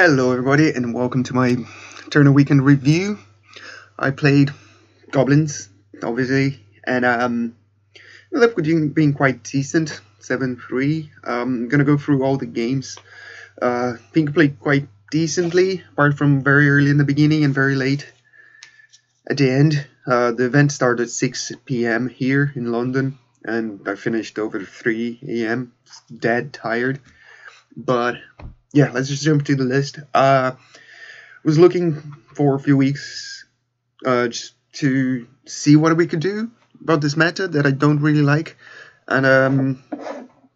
Hello everybody and welcome to my Turner Weekend review. I played Goblins, obviously, and ended up being quite decent, 7-3. I'm gonna go through all the games. I think I played quite decently, apart from very early in the beginning and very late at the end. The event started at 6 PM here in London, and I finished over 3 AM, dead tired. But yeah, let's just jump to the list. Was looking for a few weeks just to see what we could do about this meta that I don't really like, and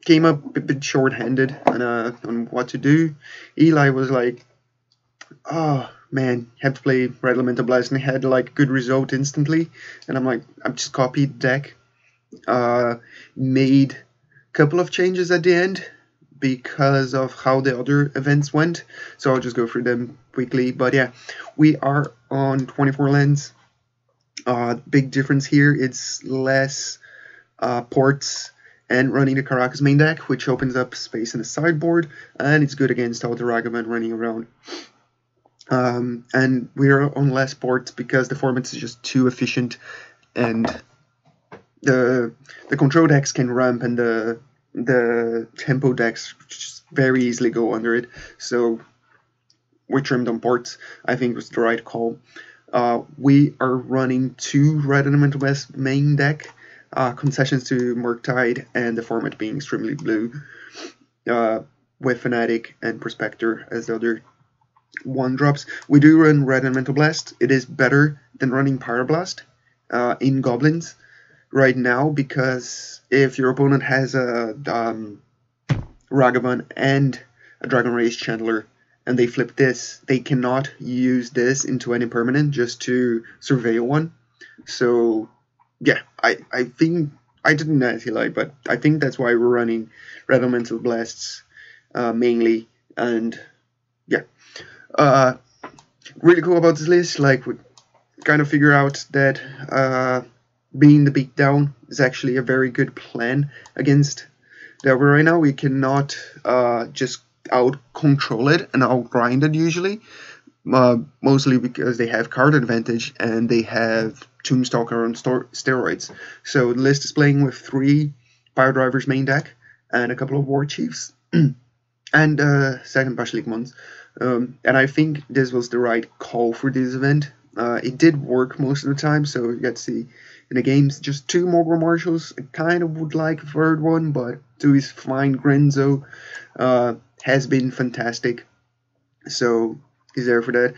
came up a bit short-handed on what to do. Eli was like, "Oh man, you have to play Red Elemental Blast," and he had like good result instantly. And I'm like, I've just copied the deck, made a couple of changes at the end because of how the other events went, so I'll just go through them quickly. But yeah, we are on 24 lands. Big difference here, it's less ports and running the Karakas main deck, which opens up space in the sideboard, and it's good against all the Ragavan running around. And we're on less ports because the format is just too efficient, and the control decks can ramp, and the tempo decks just very easily go under it, so we trimmed on ports. I think it was the right call. We are running 2 Red Elemental Blast main deck, concessions to Murktide, and the format being extremely blue, with Fanatic and Prospector as the other 1-drops. We do run Red Elemental Blast. It is better than running Pyroblast in Goblins right now, because if your opponent has a Ragavan and a Dragon Rage Chandler and they flip this, they cannot use this into any permanent just to surveil one. So yeah, I think I didn't actually like, but I think that's why we're running Red Elemental Blasts mainly. And yeah, really cool about this list, like we kind of figure out that being the beatdown is actually a very good plan against Delver right now. We cannot just out-control it and out-grind it usually, mostly because they have card advantage and they have Tombstalker on steroids. So the list is playing with 3 Power Drivers main deck and a couple of War Chiefs and second Bashalik Mons. And I think this was the right call for this event. It did work most of the time, so you get to see in the games just 2 Mogg War Marshals. I kind of would like a 3rd one, but 2 is fine. Grenzo has been fantastic, so he's there for that.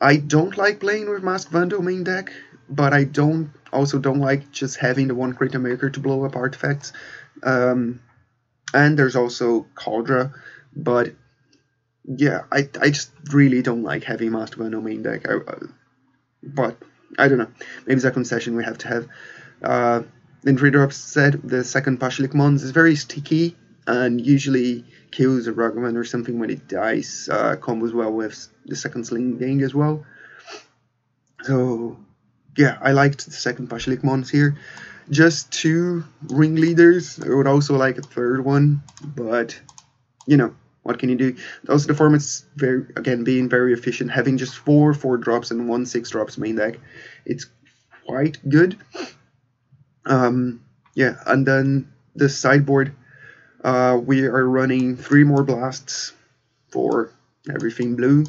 I don't like playing with Masked Vandal main deck, but I also don't like just having the 1 Cratermaker to blow up artifacts. And there's also Cauldra, but yeah, I just really don't like having Masked Vandal main deck. But I don't know, maybe it's a concession we have to have. Then 3-drops said the second Bashalik Mons is very sticky and usually kills a Ragavan or something when it dies. Combos well with the second Sling Gang as well. So yeah, I liked the second Bashalik Mons here. Just 2 ringleaders. I would also like a 3rd one, but you know, what can you do? Also, the format's being very efficient, having just 4 4-drops and 1 6-drops main deck. It's quite good. Yeah, and then the sideboard, we are running 3 more blasts for everything blue.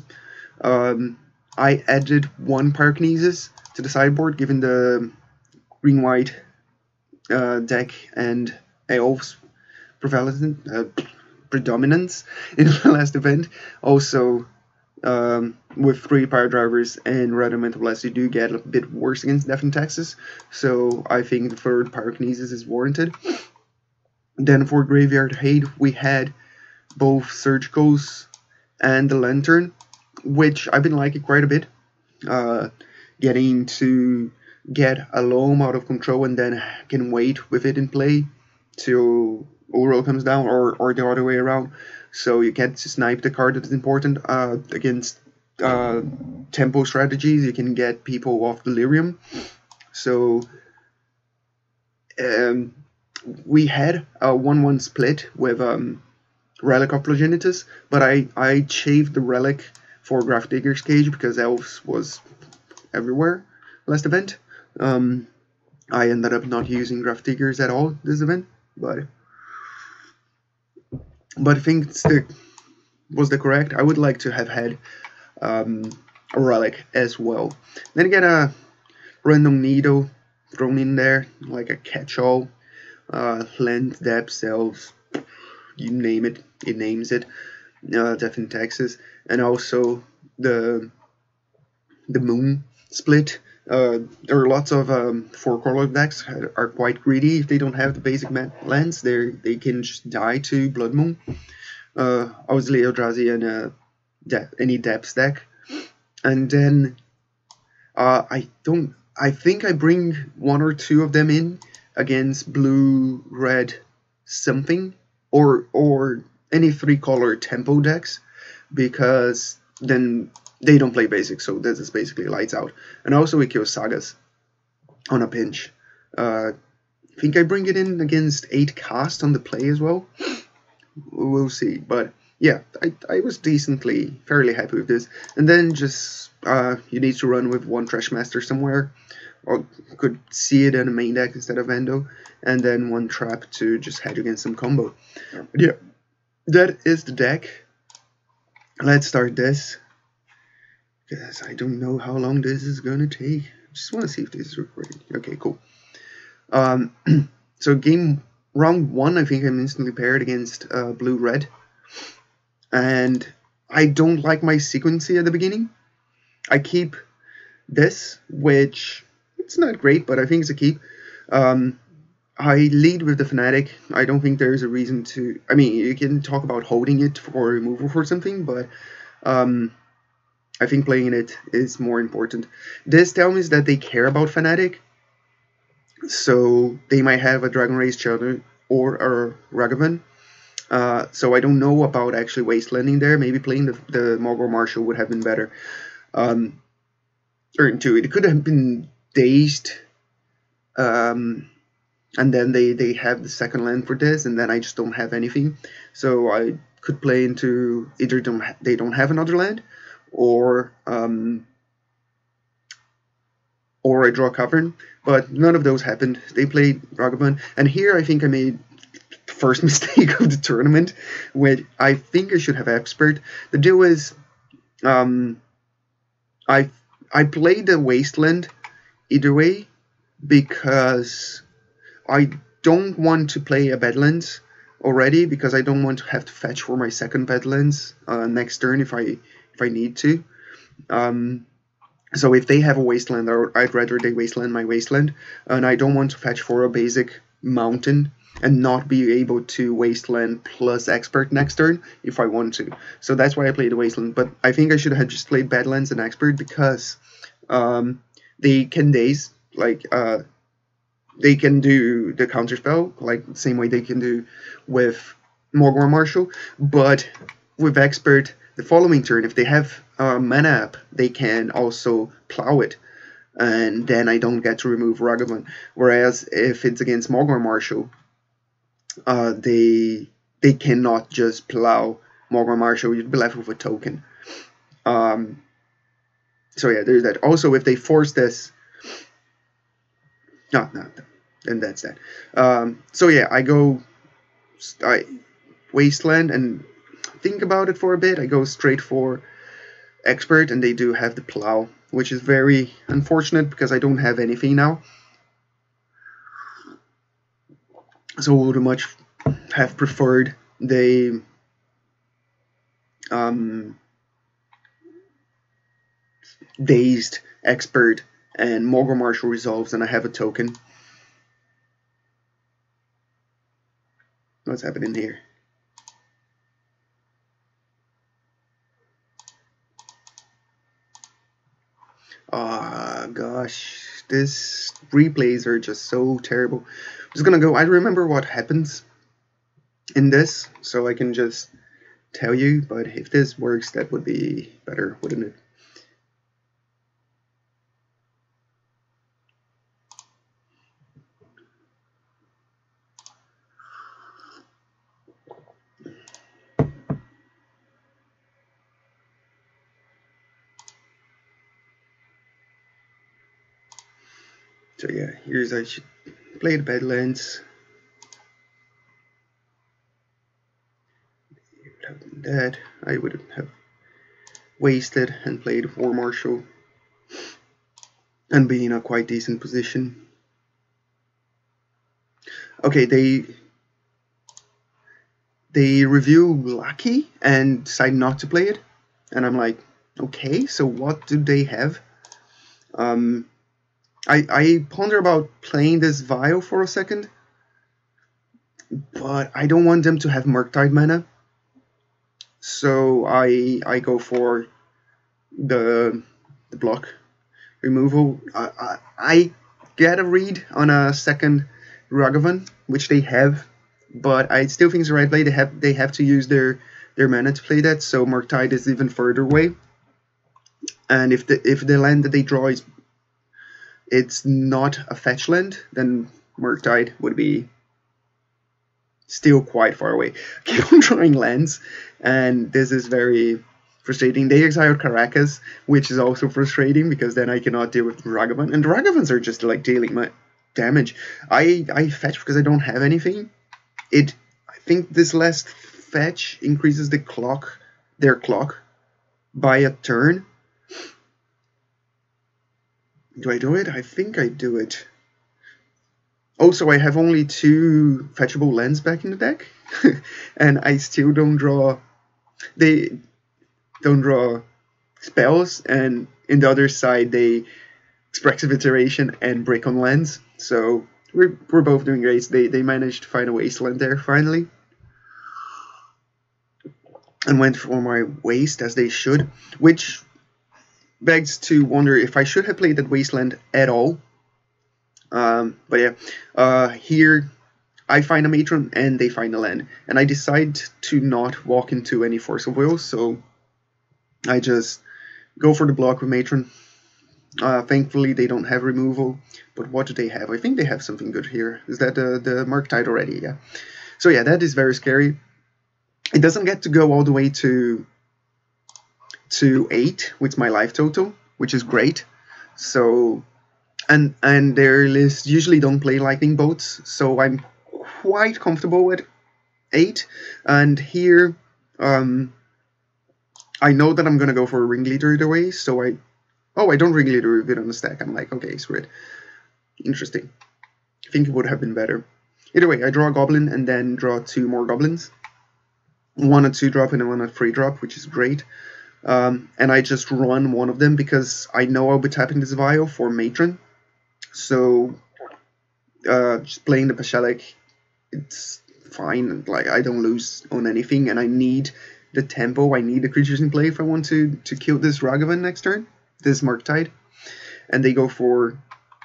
I added 1 Pyrokinesis to the sideboard, given the green-white deck and Elves predominance in the last event. Also, with 3 Power Drivers and Red Elemental Blast, you do get a bit worse against Death and Taxes, so I think the 3rd Pyrokinesis is warranted. Then for Graveyard Hate, we had both Surgicals and the Lantern, which I've been liking quite a bit. Getting to get a Loam out of control and then can wait with it in play till Uro comes down, or the other way around, so you get to snipe the card that is important. Against tempo strategies, you can get people off Delirium. So we had a 1-1 split with Relic of Progenitus, but I shaved the relic for Grafdigger's Cage because Elves was everywhere last event. I ended up not using Grafdiggers at all this event, but I think was the correct. I would like to have had a relic as well. Then you get a random needle thrown in there, like a catch-all, land, depth, elves, you name it, it names it. Death in Texas, and also the moon split. There are lots of 4-color decks are quite greedy. If they don't have the basic lands, they can just die to Blood Moon. Obviously Eldrazi and any depths deck, and then I think I bring 1 or 2 of them in against blue, red, something, or any 3-color tempo decks, because then they don't play basic, so this is basically lights out. And also we kill sagas on a pinch. I think I bring it in against 8 cast on the play as well. We'll see, but yeah, I was fairly happy with this. And then just you need to run with 1 Trashmaster somewhere, or could see it in a main deck instead of Endo, and then 1 trap to just hedge against some combo. But yeah, that is the deck. Let's start this, because I don't know how long this is gonna take. Just want to see if this is recording. Okay, cool. So round 1, I think I'm instantly paired against blue-red, and I don't like my sequency at the beginning. I keep this, which it's not great, but I think it's a keep. I lead with the Fanatic. I don't think there's a reason to... I mean, you can talk about holding it for removal for something, but I think playing it is more important. This tells me that they care about Fanatic, so they might have a Dragon Race Children or a Ragavan. So I don't know about actually Wastelanding there. Maybe playing the Mogg War Marshal would have been better. Turn 2, it could have been Dazed, and then they have the second land for this, and then I just don't have anything. So I could play into either they don't have another land, or I draw Cavern, but none of those happened. They played Ragavan, and here I think I made the first mistake of the tournament, which I think I should have Expert. The deal is, I played the Wasteland either way because I don't want to play a Badlands already, because I don't want to have to fetch for my second Badlands next turn if I need to. So if they have a Wasteland, I'd rather they Wasteland my Wasteland, and I don't want to fetch for a basic mountain and not be able to Wasteland plus Expert next turn if I want to. So that's why I played the Wasteland, but I think I should have just played Badlands and Expert, because they can daze, like they can do the counterspell, like the same way they can do with Mogg War Marshal, but with Expert, the following turn, if they have mana up, they can also plow it, and then I don't get to remove Ragavan. Whereas if it's against Mogg War Marshal, they cannot just plow Mogg War Marshal. You'd be left with a token. So yeah, there's that. Also, if they force this, no, then that's that. So yeah, I Wasteland and think about it for a bit. I go straight for Expert, and they do have the plow, which is very unfortunate because I don't have anything now. So I would much have preferred the Dazed, Expert, and Mogg War Marshal resolves, and I have a token. What's happening here? Ah, gosh, this replays are just so terrible. I'm just gonna go. I remember what happens in this, so I can just tell you. But if this works, that would be better, wouldn't it? So yeah, here's I should play the Badlands. Without that, I would have wasted and played War Marshal and be in a quite decent position. Okay, they review Lackey and decide not to play it, and I'm like, okay, so what do they have? I ponder about playing this Vial for a second, but I don't want them to have Murktide mana, so I go for the block removal. I get a read on a second Ragavan, which they have, but I still think it's the right play. They have to use their mana to play that, so Murktide is even further away. And if the land that they draw is it's not a fetch land, then Murktide would be still quite far away. I keep on drawing lands, and this is very frustrating. They exiled Karakas, which is also frustrating because then I cannot deal with Ragavan, and the Ragavans are just like dealing my damage. I fetch because I don't have anything. I think this last fetch increases their clock by a turn. Do I do it? I think I do it. Also, I have only 2 fetchable lands back in the deck, and I still don't draw. They don't draw spells, and in the other side they Expressive Iteration and break on lands. So we're both doing great. They managed to find a Wasteland there finally, and went for my waste as they should, which begs to wonder if I should have played that Wasteland at all. But yeah, here I find a Matron and they find a land, and I decide to not walk into any Force of Will, so I just go for the block with Matron. Thankfully they don't have removal, but what do they have? I think they have something good here. Is that the Murktide already? Yeah. So yeah, that is very scary. It doesn't get to go all the way to 8 with my life total, which is great. So and their lists usually don't play lightning bolts, so I'm quite comfortable with 8. And here I know that I'm gonna go for a Ringleader either way, so I don't Ringleader with it on the stack. I'm like, okay, screw it. Interesting. I think it would have been better. Either way, I draw a Goblin and then draw 2 more Goblins. 1 a 2-drop and 1 a 3-drop, which is great. And I just run one of them because I know I'll be tapping this Vial for Matron. So just playing the Pashalik, it's fine. Like, I don't lose on anything, and I need the tempo. I need the creatures in play if I want to kill this Ragavan next turn, this Murktide. And they go for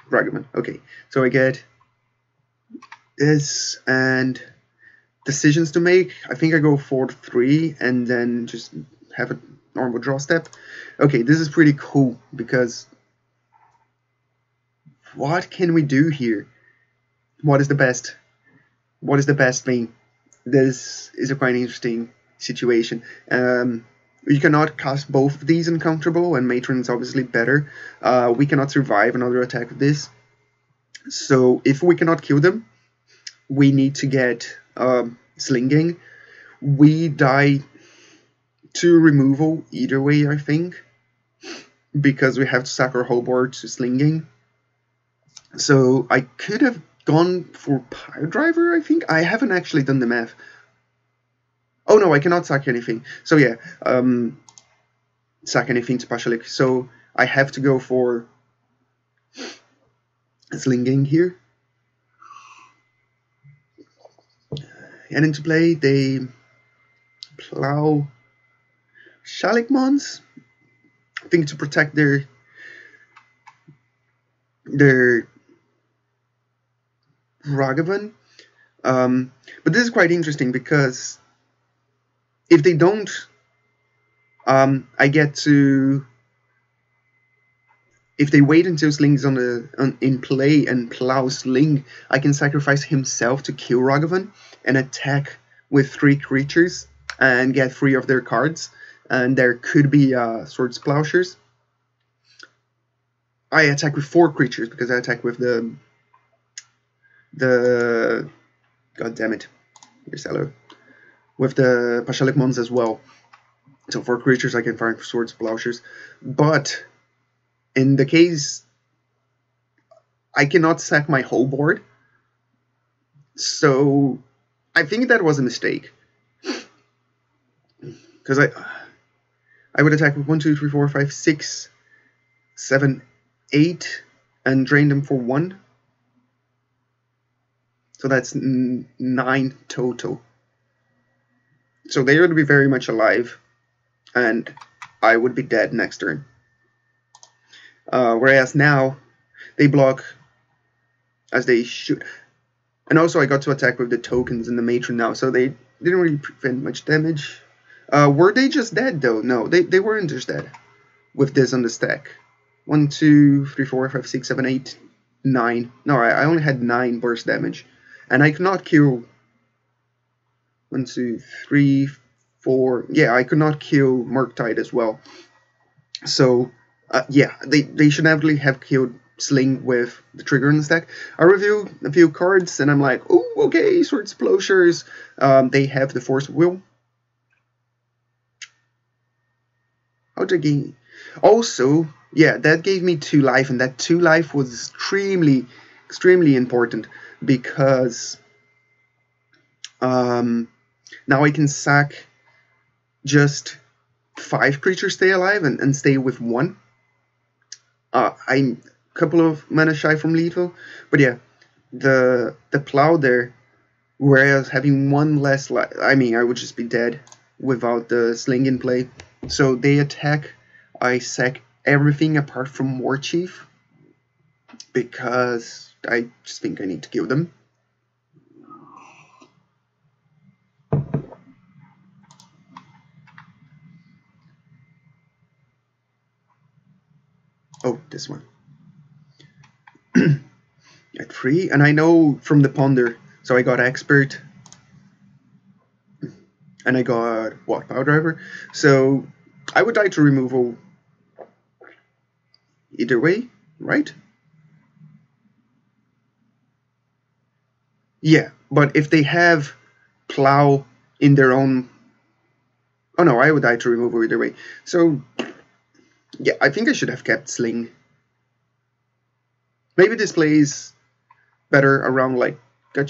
Ragavan. Okay, so I get this and decisions to make. I think I go 4-3 and then just have a normal draw step. Okay, this is pretty cool because what can we do here? What is the best? What is the best thing? This is a quite interesting situation. We cannot cast both of these uncomfortable, and Matron is obviously better. We cannot survive another attack with this. So if we cannot kill them, we need to get Slinging. We die to removal either way, I think, because we have to sack our whole board to Slinging. So I could have gone for Pile Driver, I think. I haven't actually done the math. Oh no, I cannot sack anything. So yeah, sack anything to Pashalik. So I have to go for Slinging here. And into play, they plow Shalikmons, I think, to protect their Ragavan. But this is quite interesting because if they don't, I get to. If they wait until Sling is in play and plow Sling, I can sacrifice himself to kill Ragavan and attack with 3 creatures and get 3 of their cards. And there could be Swords Plowshares. I attack with 4 creatures because I attack with the god damn it, Reseller, with the Pashalik Mons as well. So 4 creatures I can fire for swords, plowshares. But in the case, I cannot sack my whole board. So I think that was a mistake. Because I would attack with 1, 2, 3, 4, 5, 6, 7, 8, and drain them for 1. So that's 9 total. So they would be very much alive, and I would be dead next turn. Whereas now, they block as they should. And also I got to attack with the tokens and the matron now, so they didn't really prevent much damage. Were they just dead though? No, they weren't just dead with this on the stack. 1, 2, 3, 4, 5, 6, 7, 8, 9. No, I only had 9 burst damage. And I could not kill 1, 2, 3, 4. Yeah, I could not kill Murktide as well. So, yeah, they should definitely have killed Sling with the trigger in the stack. I reviewed a few cards and I'm like, oh, okay, Swords Plowshares. They have the Force of Will. How'd I gain? Also, yeah, that gave me 2 life, and that 2 life was extremely important because now I can sack just 5 creatures stay alive and stay with 1. I'm a couple of mana shy from lethal, but yeah, the plow there, whereas having 1 less life, I mean, I would just be dead without the sling in play. So they attack, I sack everything apart from War Chief because I just think I need to kill them. Oh, this one. At 3, and I know from the Ponder, so I got Expert, and I got, what, Power Driver? So I would die to removal either way, right? Yeah, but if they have Plow in their own... Oh no, I would die to removal either way. So, yeah, I think I should have kept Sling. Maybe this plays better around, like...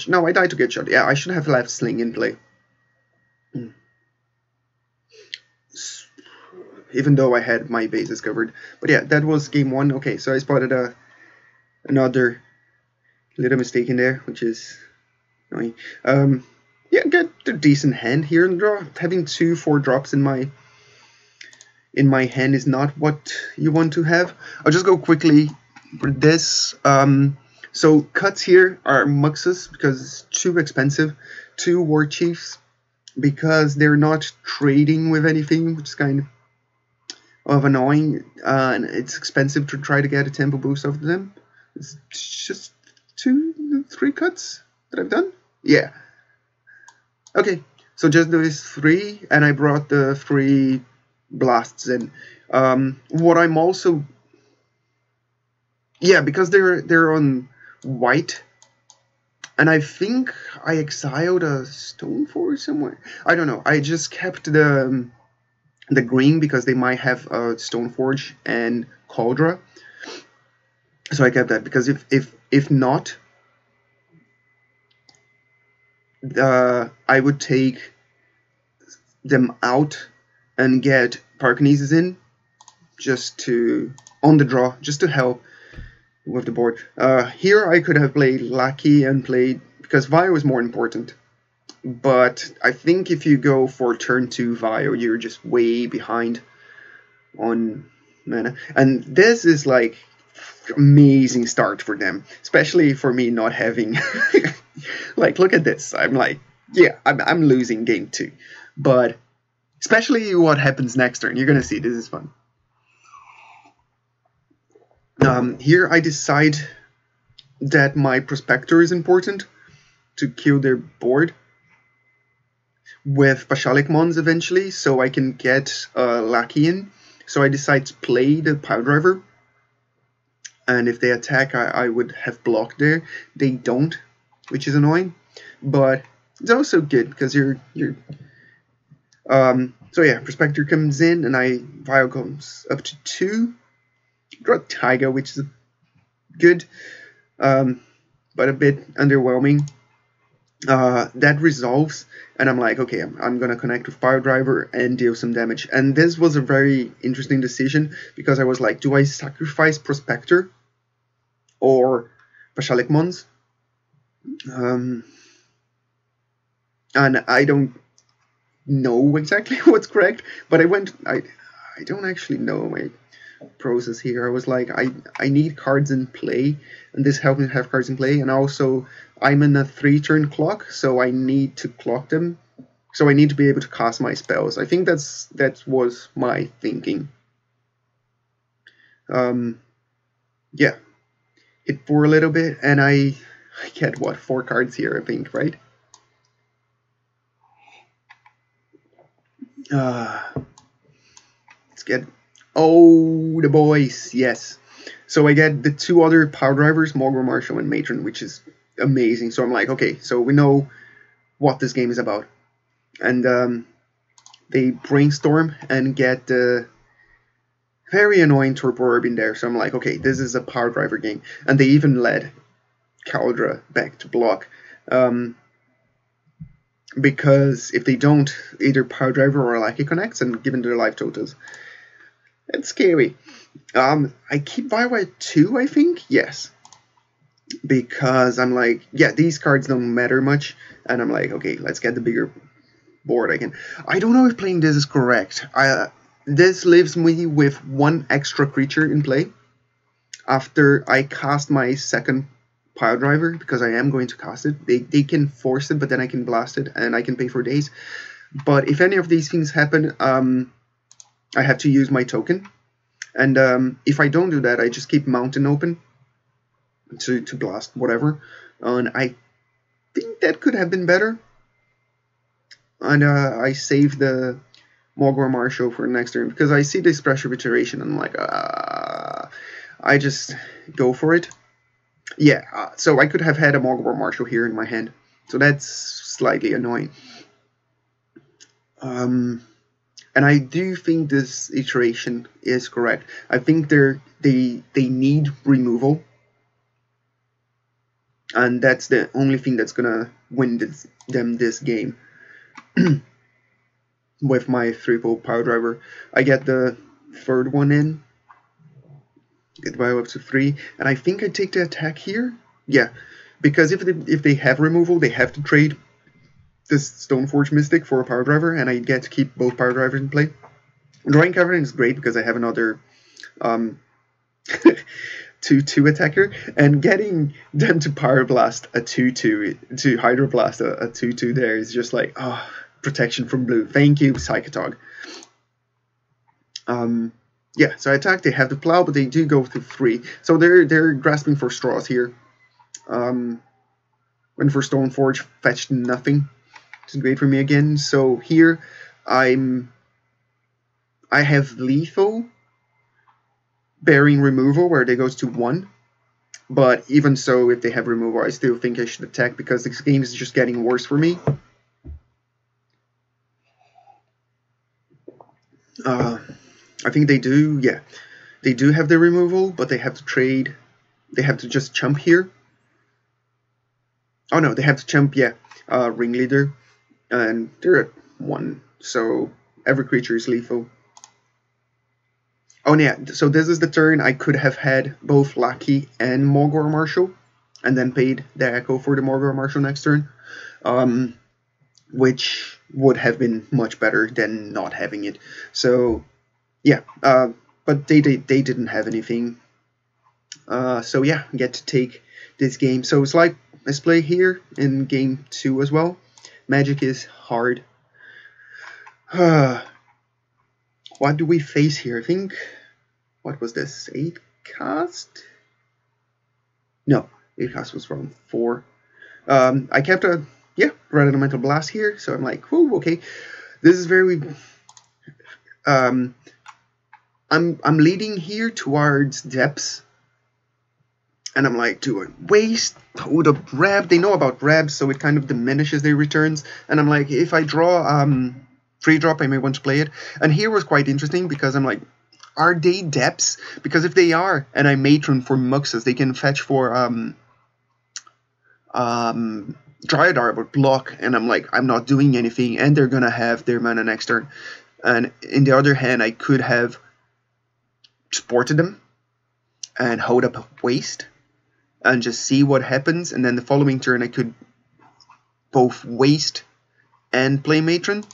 No, I died to get shot. Yeah, I should have left Sling in play. Even though I had my bases covered. But yeah, that was game 1. Okay, so I spotted another little mistake in there, which is annoying. Yeah, get a decent hand here in the draw. Having 2 4-drops in my hand is not what you want to have. I'll just go quickly for this. So cuts here are Muxus because it's too expensive. 2 War Chiefs because they're not trading with anything, which is kind of annoying, and it's expensive to try to get a tempo boost off them. It's just 2, 3 cuts that I've done. Yeah. Okay, so just those 3, and I brought the 3 blasts in. What I'm also, yeah, because they're on white, and I think I exiled a Stoneforge somewhere. I don't know. I just kept the green because they might have Stoneforge and Cauldra. So I kept that because if not, I would take them out and get Pyrokinesis in just to on the draw, just to help with the board. Here I could have played Lackey and played because Vio is more important. But I think if you go for turn 2 Vio, you're just way behind on mana. And this is like amazing start for them, especially for me not having like, look at this. I'm like, yeah, I'm losing game 2. But especially what happens next turn, you're gonna see this is fun. Here I decide that my Prospector is important to kill their board with Pashalik Mons eventually, so I can get Lackey in. So I decide to play the Power Driver. and if they attack, I would have blocked there. They don't, which is annoying, but it's also good because you're so yeah, Prospector comes in, and Vial comes up to 2. Draw Taiga, which is good, but a bit underwhelming. That resolves, and I'm like, okay, I'm gonna connect with Fire Driver and deal some damage. And this was a very interesting decision, because I was like, do I sacrifice Prospector or Vashalik Mons? And I don't know exactly what's correct, but I don't actually know my process here. I was like, I need cards in play, and this helped me have cards in play, and also I'm in a 3-turn clock, so I need to clock them, so I need to be able to cast my spells. I think that was my thinking. Yeah, hit 4 a little bit, and I get what, 4 cards here, I think, right? Let's get, oh, the boys, yes. So I get the 2 other power drivers, Mogg War Marshal and Matron, which is amazing. So I'm like, okay, so we know what this game is about. And they brainstorm and get the very annoying Torpor Orb in there. So I'm like, okay, this is a power driver game. And they even led Caldra back to block. Because if they don't, either Power Driver or Lackey connects, and given their life totals, it's scary. I keep Vial at 2, I think, yes, because I'm like, yeah, these cards don't matter much, and I'm like, okay, let's get the bigger board again. I don't know if playing this is correct. This leaves me with 1 extra creature in play after I cast my second Pile Driver, because I am going to cast it. They can force it, but then I can blast it, and I can pay for days. But if any of these things happen, I have to use my token. And if I don't do that, I just keep Mountain open to blast whatever. And I think that could have been better. And I save the Mogg War Marshal for next turn, because I see this pressure of iteration, and I'm like, I just go for it. Yeah, so I could have had a Mogg War Marshal here in my hand, so that's slightly annoying. And I do think this iteration is correct. I think they need removal, and that's the only thing that's gonna win them this game. With my 3-fold Power Driver, I get the 3rd one in. Get Vial up to 3, and I think I take the attack here. Yeah, because if they have removal, they have to trade this Stoneforge Mystic for a Power Driver, and I get to keep both Power Drivers in play. Drawing Cavern is great because I have another 2/2 attacker, and getting them to Power Blast a 2/2 to Hydro Blast a 2/2 there is just like, oh, protection from blue. Thank you, Psychotog. Yeah, so I attack, they have the plow, but they do go through 3. So they're grasping for straws here. Went for Stoneforge, fetched nothing. It's great for me again. So here I have lethal, bearing removal, where they goes to 1. But even so, if they have removal, I still think I should attack, because this game is just getting worse for me. I think they do, yeah. They do have the removal, but they have to trade. They have to just chump here. Oh no, they have to chump, yeah, Ringleader. And they're at 1, so every creature is lethal. Oh yeah, so this is the turn I could have had both Lackey and Mogg War Marshal, and then paid the Echo for the Mogg War Marshal next turn. Which would have been much better than not having it. So yeah, but they didn't have anything. So yeah, get to take this game. So it's like let's play here in game 2 as well. Magic is hard. What do we face here? I think, what was this? 8 cast? No, 8 cast was from 4. I kept a Rishadan Mental Blast here, so I'm like, whoo, okay. This is very I'm leading here towards depths, And I'm like, do I waste? Hold up, Rab. They know about Rab, so it kind of diminishes their returns. And I'm like, if I draw free drop, I may want to play it. And here was quite interesting because I'm like, are they depths? Because if they are, and I matron for Muxus, they can fetch for Dryad Arbor block, and I'm like, I'm not doing anything, and they're gonna have their mana next turn. And in the other hand, I could have supported them and hold up a waste and just see what happens, and then the following turn I could both waste and play matron.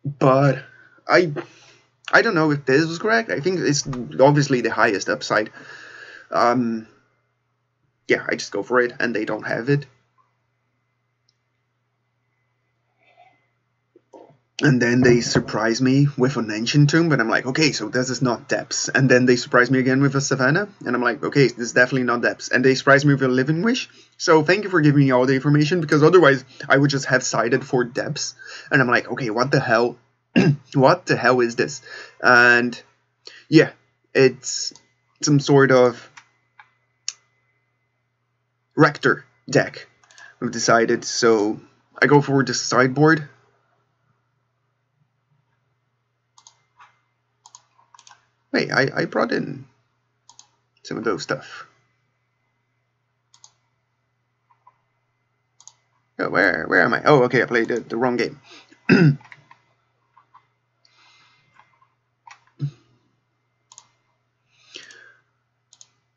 But I don't know if this was correct. I think it's obviously the highest upside. Yeah, I just go for it, and they don't have it. And then they surprise me with an Ancient Tomb, and I'm like, okay, so this is not depths. And then they surprise me again with a Savannah, and I'm like, okay, this is definitely not depths. And they surprise me with a Living Wish. So thank you for giving me all the information, because otherwise I would just have sided for depths. And I'm like, okay, what the hell? What the hell is this? And yeah, it's some sort of Rector deck, we've decided. So I go for the sideboard. Wait, I brought in some of those stuff. Oh, where am I? Oh, okay, I played the wrong game.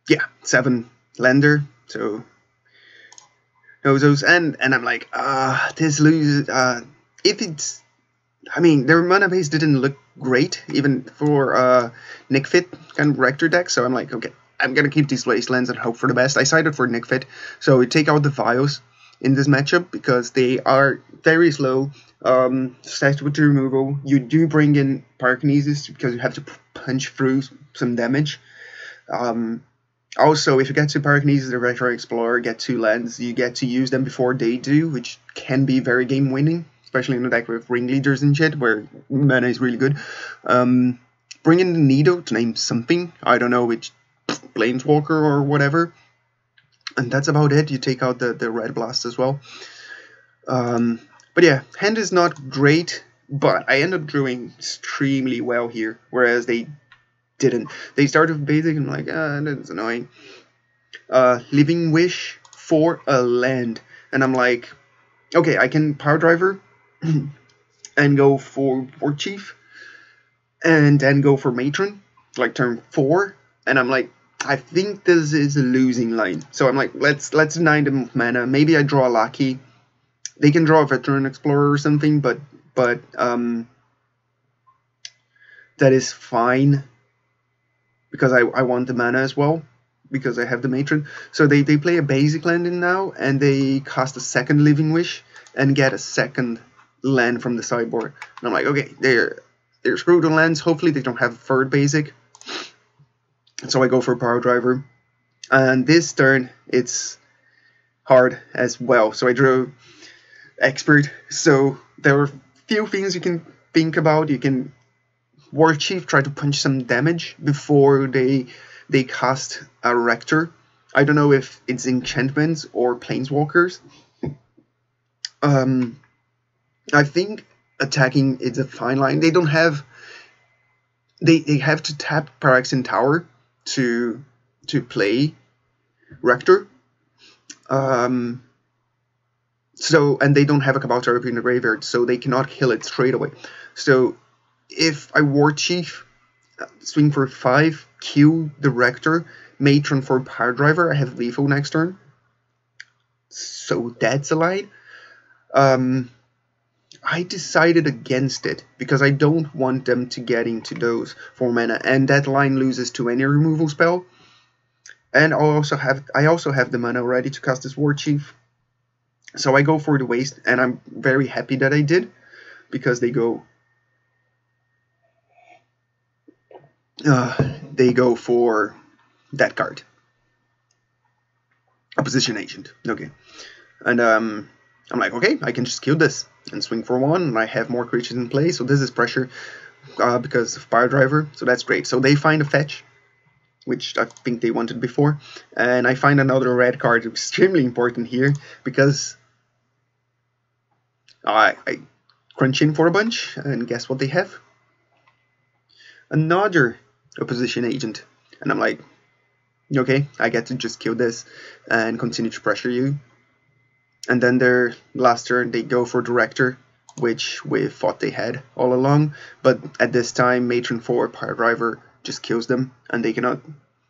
Yeah, 7 lander, so those, and I'm like, this loses. If it's, I mean, their mana base didn't look great, even for Nick Fit kind of Rector deck, so I'm like, okay, I'm gonna keep these Wastelands and hope for the best. I sided for Nick Fit, so we take out the Vials in this matchup because they are very slow. Stacked with the removal, you do bring in Pyrokinesis because you have to punch through some damage. Also, if you get to Pyrokinesis, the Retro Explorer, get 2 lands, you get to use them before they do, which can be very game winning, especially in a deck with ringleaders and shit, where mana is really good. Bring in the Nido to name something, I don't know, which Planeswalker or whatever. And that's about it. You take out the Red Blast as well. But yeah, hand is not great, but I end up drawing extremely well here, whereas they didn't. They started with basic and I'm like, that's annoying. Living Wish for a land. And I'm like, okay, I can Power Driver and go for War Chief and then go for Matron, like turn 4. And I'm like, I think this is a losing line. So I'm like, let's deny them of mana. Maybe I draw a Lackey. They can draw a Veteran Explorer or something, but that is fine because I want the mana as well because I have the Matron. So they play a basic land in now and they cast a second Living Wish and get a second land from the sideboard. And I'm like, okay, they're screwed on lands. Hopefully they don't have a third basic. So I go for Power Driver. And this turn, it's hard as well. So I drew Expert. So there are few things you can think about. You can War Chief, try to punch some damage before they cast a Rector. I don't know if it's enchantments or planeswalkers. I think attacking is a fine line. They don't have. They have to tap Pyrexian Tower to play Rector. So, and they don't have a Cabal Therapy in the graveyard, so they cannot kill it straight away. So if I War Chief, swing for 5, kill the Rector, Matron for Power Driver, I have Lethal next turn. So that's a line. I decided against it because I don't want them to get into those 4 mana, and that line loses to any removal spell. And I also have the mana ready to cast this War Chief. So I go for the waste, and I'm very happy that I did because they go for that card. Opposition Agent. Okay. And I'm like, okay, I can just kill this and swing for 1, and I have more creatures in play, so this is pressure because of Power Driver, so that's great. So they find a fetch, which I think they wanted before. And I find another red card extremely important here, because I crunch in for a bunch, and guess what they have? Another opposition agent. And I'm like, okay, I get to just kill this and continue to pressure you. And then their last turn they go for Director, which we thought they had all along, but at this time Matron 4 Power Driver just kills them and they cannot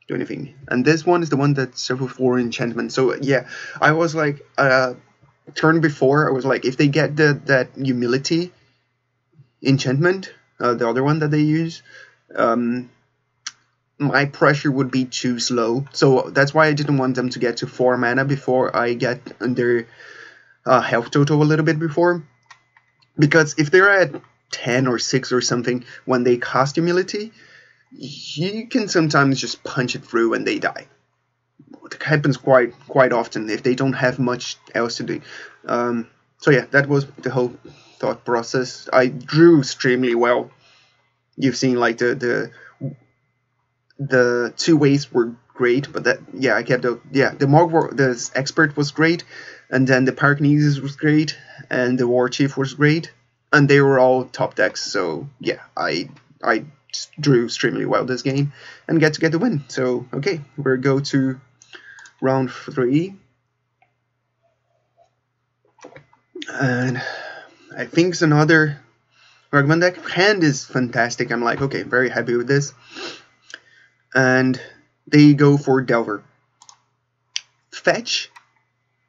do anything. And this one is the one that's Silver 4 enchantment. So yeah, I was like, turn before I was like, if they get that humility enchantment, the other one that they use, my pressure would be too slow. So that's why I didn't want them to get to 4 mana before I get their health total a little bit before. Because if they're at 10 or 6 or something when they cast humility, you can sometimes just punch it through and they die. It happens quite often if they don't have much else to do. So yeah, that was the whole thought process. I drew extremely well. You've seen like the 2 ways were great, but that, yeah, I kept the Mogg War, the Expert was great, and then the Pyrokinesis was great, and the War Chief was great, and they were all top decks. So yeah, I drew extremely well this game and get the win. So okay, we'll go to round 3, and I think it's another Ragman deck. Hand is fantastic. I'm like, okay, very happy with this. And they go for Delver. Fetch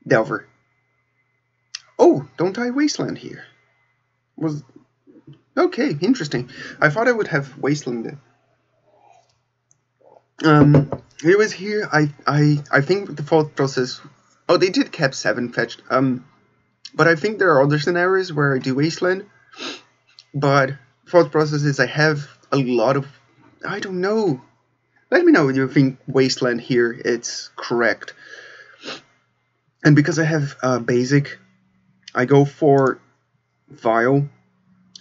Delver. Oh, don't I Wasteland here? Was okay, interesting. I thought I would have Wasteland. It was here. I think the thought process. Oh, they did cap 7 fetched. But I think there are other scenarios where I do Wasteland. But thought process is I have a lot of. I don't know. Let me know if you think Wasteland here it's correct. And because I have basic, I go for Vial.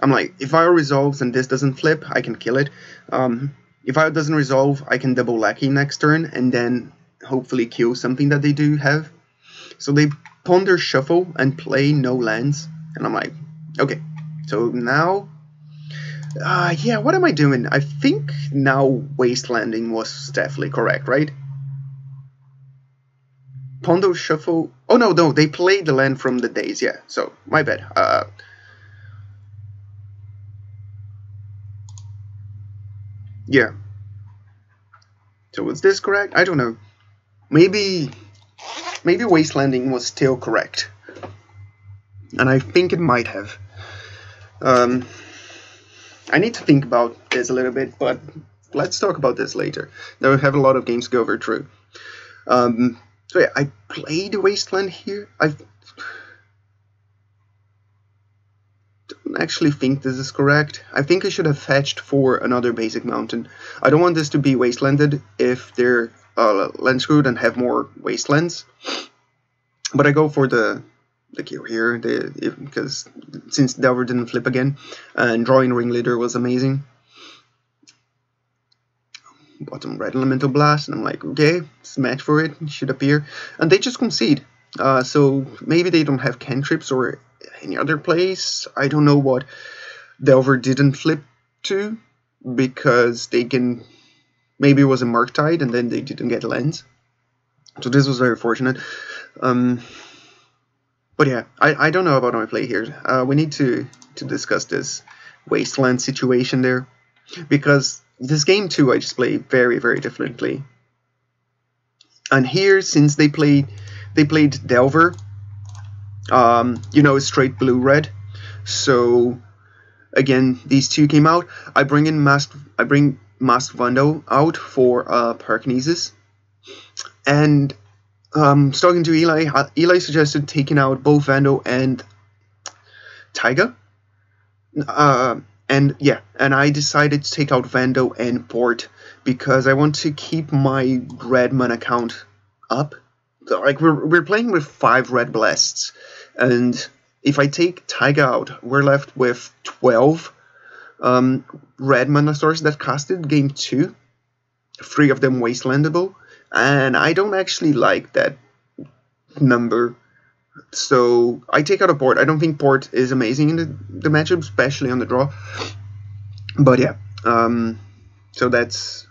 I'm like, if Vial resolves and this doesn't flip, I can kill it. If Vial doesn't resolve, I can double Lackey next turn and then hopefully kill something that they do have. So they ponder shuffle and play no lands. And I'm like, okay, so now... yeah, what am I doing? I think now Wastelanding was definitely correct, right? Pondo Shuffle... Oh, no, they played the land from the days, yeah. So, my bad. Yeah. So, was this correct? I don't know. Maybe Wastelanding was still correct. And I think it might have. I need to think about this a little bit, but let's talk about this later. Now we have a lot of games to go over through. So yeah, I played Wasteland here. I don't actually think this is correct. I think I should have fetched for another basic mountain. I don't want this to be Wastelanded if they're land screwed and have more Wastelands. But I go for the kill here, because since Delver didn't flip again, and drawing Ringleader was amazing. Bottom red Elemental Blast, and I'm like, okay, it's a match for it, should appear. And they just concede. So maybe they don't have cantrips or any other place. I don't know what Delver didn't flip to, because they can... Maybe it was a Murktide and then they didn't get lands. So this was very fortunate. But yeah, I don't know about my play here. We need to discuss this Wasteland situation there. Because this game too, I just play very, very differently. And here, since they played Delver, you know, straight blue-red. So again, these two came out. I bring Masked Vandal out for Pyrokinesis. And talking to Eli suggested taking out both Vandal and Taiga. And yeah, and I decided to take out Vandal and Port because I want to keep my red mana count up. Like we're playing with 5 red blasts, and if I take Taiga out, we're left with 12 red mana stars that casted game 2. 3 of them wastelandable, and I don't actually like that number. So I take out a port. I don't think port is amazing in the matchup, especially on the draw. But yeah, so that's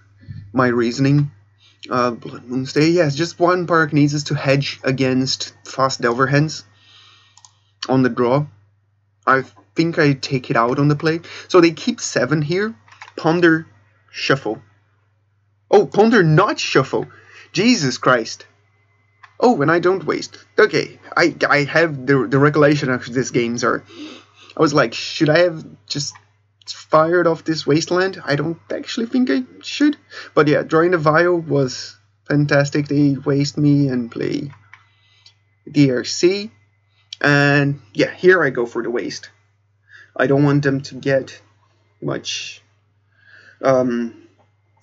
my reasoning. Blood Moonstay, yes, just 1 Pyrokinesis to hedge against fast Delver Hands on the draw. I think I take it out on the play. So they keep 7 here. Ponder, shuffle. Oh, Ponder not shuffle. Jesus Christ. Oh, and I don't waste. Okay, I have the recollection of these games are. I was like, should I have just fired off this Wasteland? I don't actually think I should. But yeah, drawing the Vial was fantastic. They waste me and play DRC. And yeah, here I go for the waste. I don't want them to get much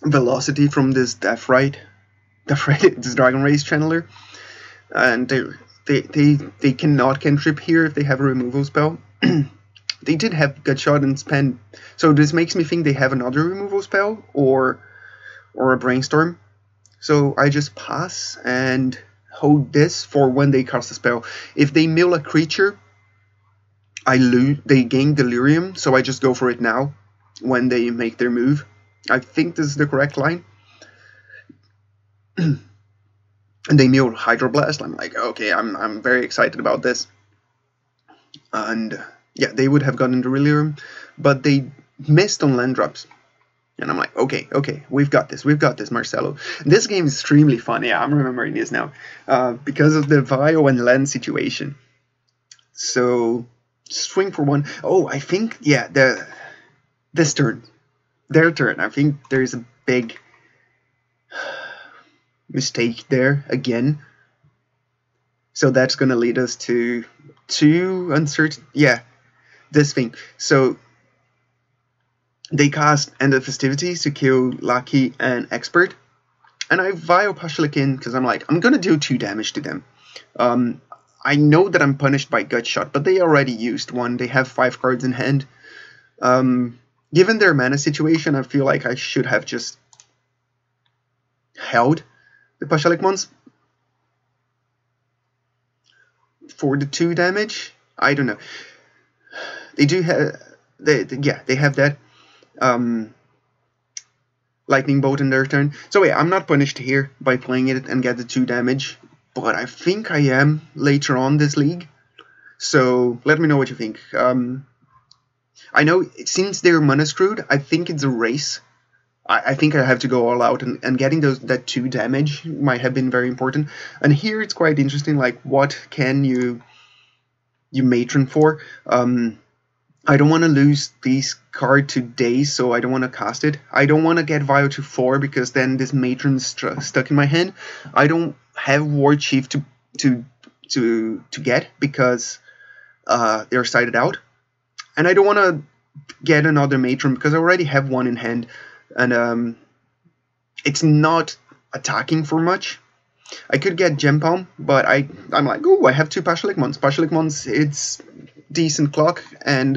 velocity from this Death Rite, this Dragon Race Channeler. And they cannot cantrip here if they have a removal spell. They did have Gut Shot and spend, so this makes me think they have another removal spell or a Brainstorm. So I just pass and hold this for when they cast a spell. If they mill a creature, they gain Delirium, so I just go for it now when they make their move. I think this is the correct line. And they mill Hydroblast. I'm like, okay, I'm very excited about this. And yeah, they would have gotten the Delirium, but they missed on land drops. And I'm like, okay, we've got this, Marcelo. This game is extremely fun. Yeah, I'm remembering this now. Because of the Vial and land situation. So, swing for 1. Oh, I think, yeah, this turn. Their turn. I think there's a big mistake there again. So that's going to lead us to 2 uncertain. Yeah, this thing. So they cast End of Festivities to kill Lackey and Expert. And I Vial Pashalik in because I'm like, I'm going to do 2 damage to them. I know that I'm punished by Gut Shot, but they already used 1. They have 5 cards in hand. Given their mana situation, I feel like I should have just held the Pashalik ones for the 2 damage. I don't know. They do have, they have that Lightning Bolt in their turn. So yeah, I'm not punished here by playing it and get the 2 damage, but I think I am later on this league. So let me know what you think. I know since they're mana screwed, I think it's a race. I think I have to go all out, and getting that 2 damage might have been very important. And here it's quite interesting, like what can you matron for? I don't want to lose this card to Daze, so I don't want to cast it. I don't want to get Vial to 4 because then this matron's stuck in my hand. I don't have War Chief to get because they're sided out, and I don't want to get another matron because I already have 1 in hand. And it's not attacking for much. I could get Gem Palm, but I'm like, oh, I have 2 Pashalik Mons. Pashalik Mons, it's decent clock, and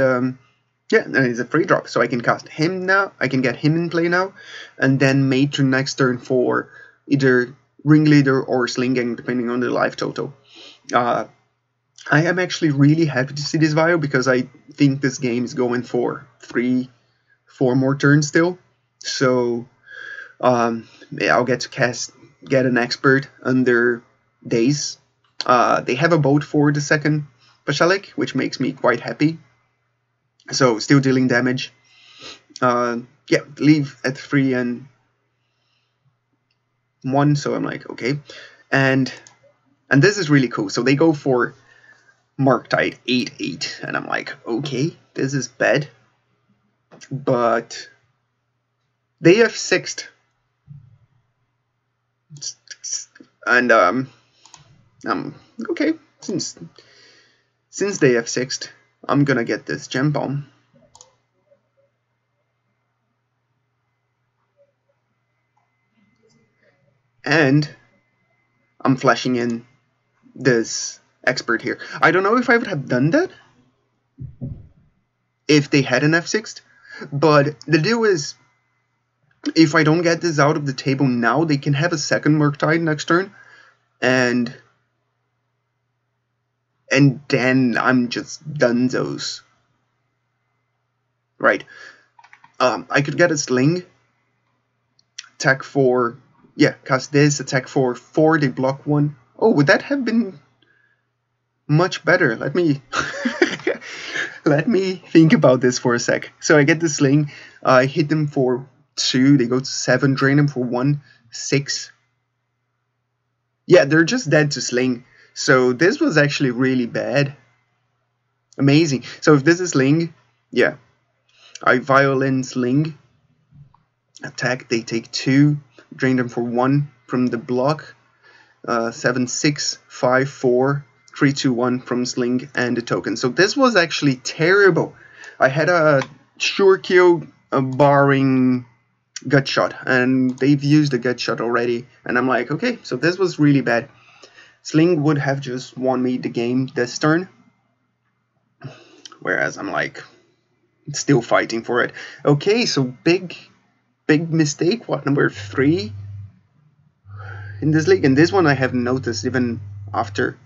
yeah, and it's a free drop, so I can cast him now. I can get him in play now, and then matron next turn for either Ringleader or Slinging, depending on the life total. I am actually really happy to see this Vial because I think this game is going for 3-4 more turns still. So yeah, I'll get to get an Expert under Daze. They have a boat for the second Pashalik, which makes me quite happy. So still dealing damage. Yeah, leave at 3 and 1. So I'm like, okay, and this is really cool. So they go for Marktide 8/8, and I'm like, okay, this is bad, but they have 6th, and okay, since they have 6th, I'm gonna get this Gem Bomb. And I'm flashing in this Expert here. I don't know if I would have done that if they had an F6th, but the deal is if I don't get this out of the table now, they can have a second Murktide next turn, and then I'm just dunzos. Right. I could get a Sling, attack 4, yeah, cast this, attack 4, they block 1. Oh, would that have been much better? Let me let me think about this for a sec. So I get the Sling, I hit them for 2, they go to 7, drain them for 1, 6. Yeah, they're just dead to Sling. So this was actually really bad. Amazing. So if this is Sling, yeah, I Violin Sling, attack, they take 2, drain them for 1 from the block, 7, 6, 5, 4, 3, 2, 1 from Sling and the token. So this was actually terrible. I had a sure kill barring gut shot, and they've used the gut shot already, and I'm like, okay, so this was really bad. Sling would have just won me the game this turn, whereas I'm like still fighting for it. Okay, so big mistake. What, number 3 in this league? And this one I haven't noticed even after.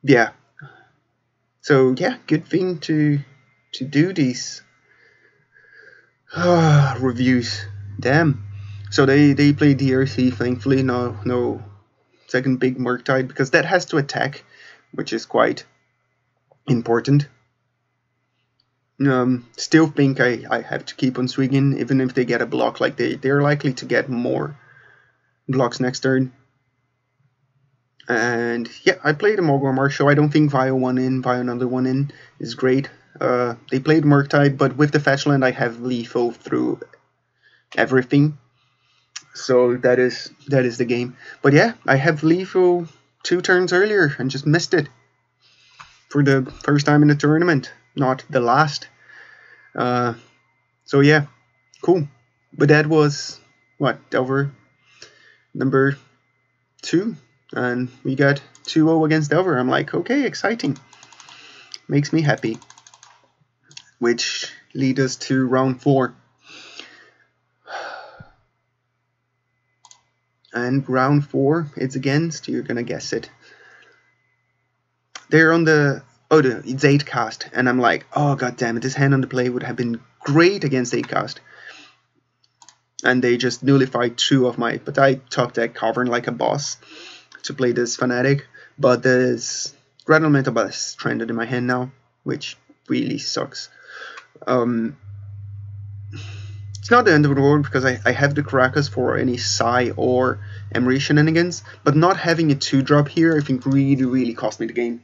Yeah. So yeah, good thing to do these reviews. Damn. So they played DRC, thankfully. No second big Murktide, because that has to attack, which is quite important. Still think I have to keep on swinging, even if they get a block. Like they're likely to get more blocks next turn. And yeah, I played a Mogg War Marshal. I don't think Vio 1 in, Vio another 1 in is great. They played Murktide, but with the fetch land I have lethal through everything. So that is the game. But yeah, I have lethal 2 turns earlier and just missed it. For the first time in the tournament, not the last. So yeah, cool. But that was what, Delver number 2, and we got 2-0 against Delver. I'm like, okay, exciting, makes me happy. Which leads us to round 4, and round 4 it's against, you're gonna guess it. They're on the it's 8 cast, and I'm like, oh god damn it, this hand on the play would have been great against 8 cast. And they just nullified 2 of my, but I talked that Cavern like a boss to play this Fanatic, but this Great Elemental Blast is stranded in my hand now, which really sucks. It's not the end of the world, because I have the Karakas for any Psy or Emery shenanigans, but not having a 2-drop here I think really cost me the game.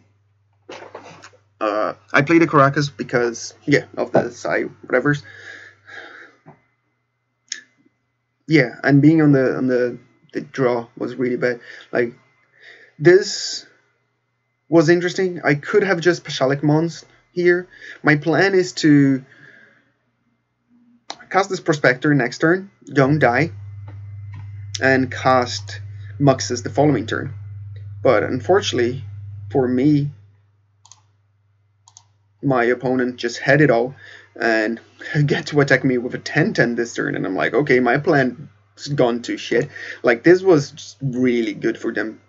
I played the Karakas because, yeah, of the Psy whatevers. Yeah, and being on the draw was really bad. Like, this was interesting. I could have just Pashalik Mons here. My plan is to cast this Prospector next turn, don't die, and cast Muxus the following turn. But unfortunately for me, my opponent just had it all and get to attack me with a 10-10 this turn, and I'm like, okay, my plan's gone to shit. Like, this was just really good for them.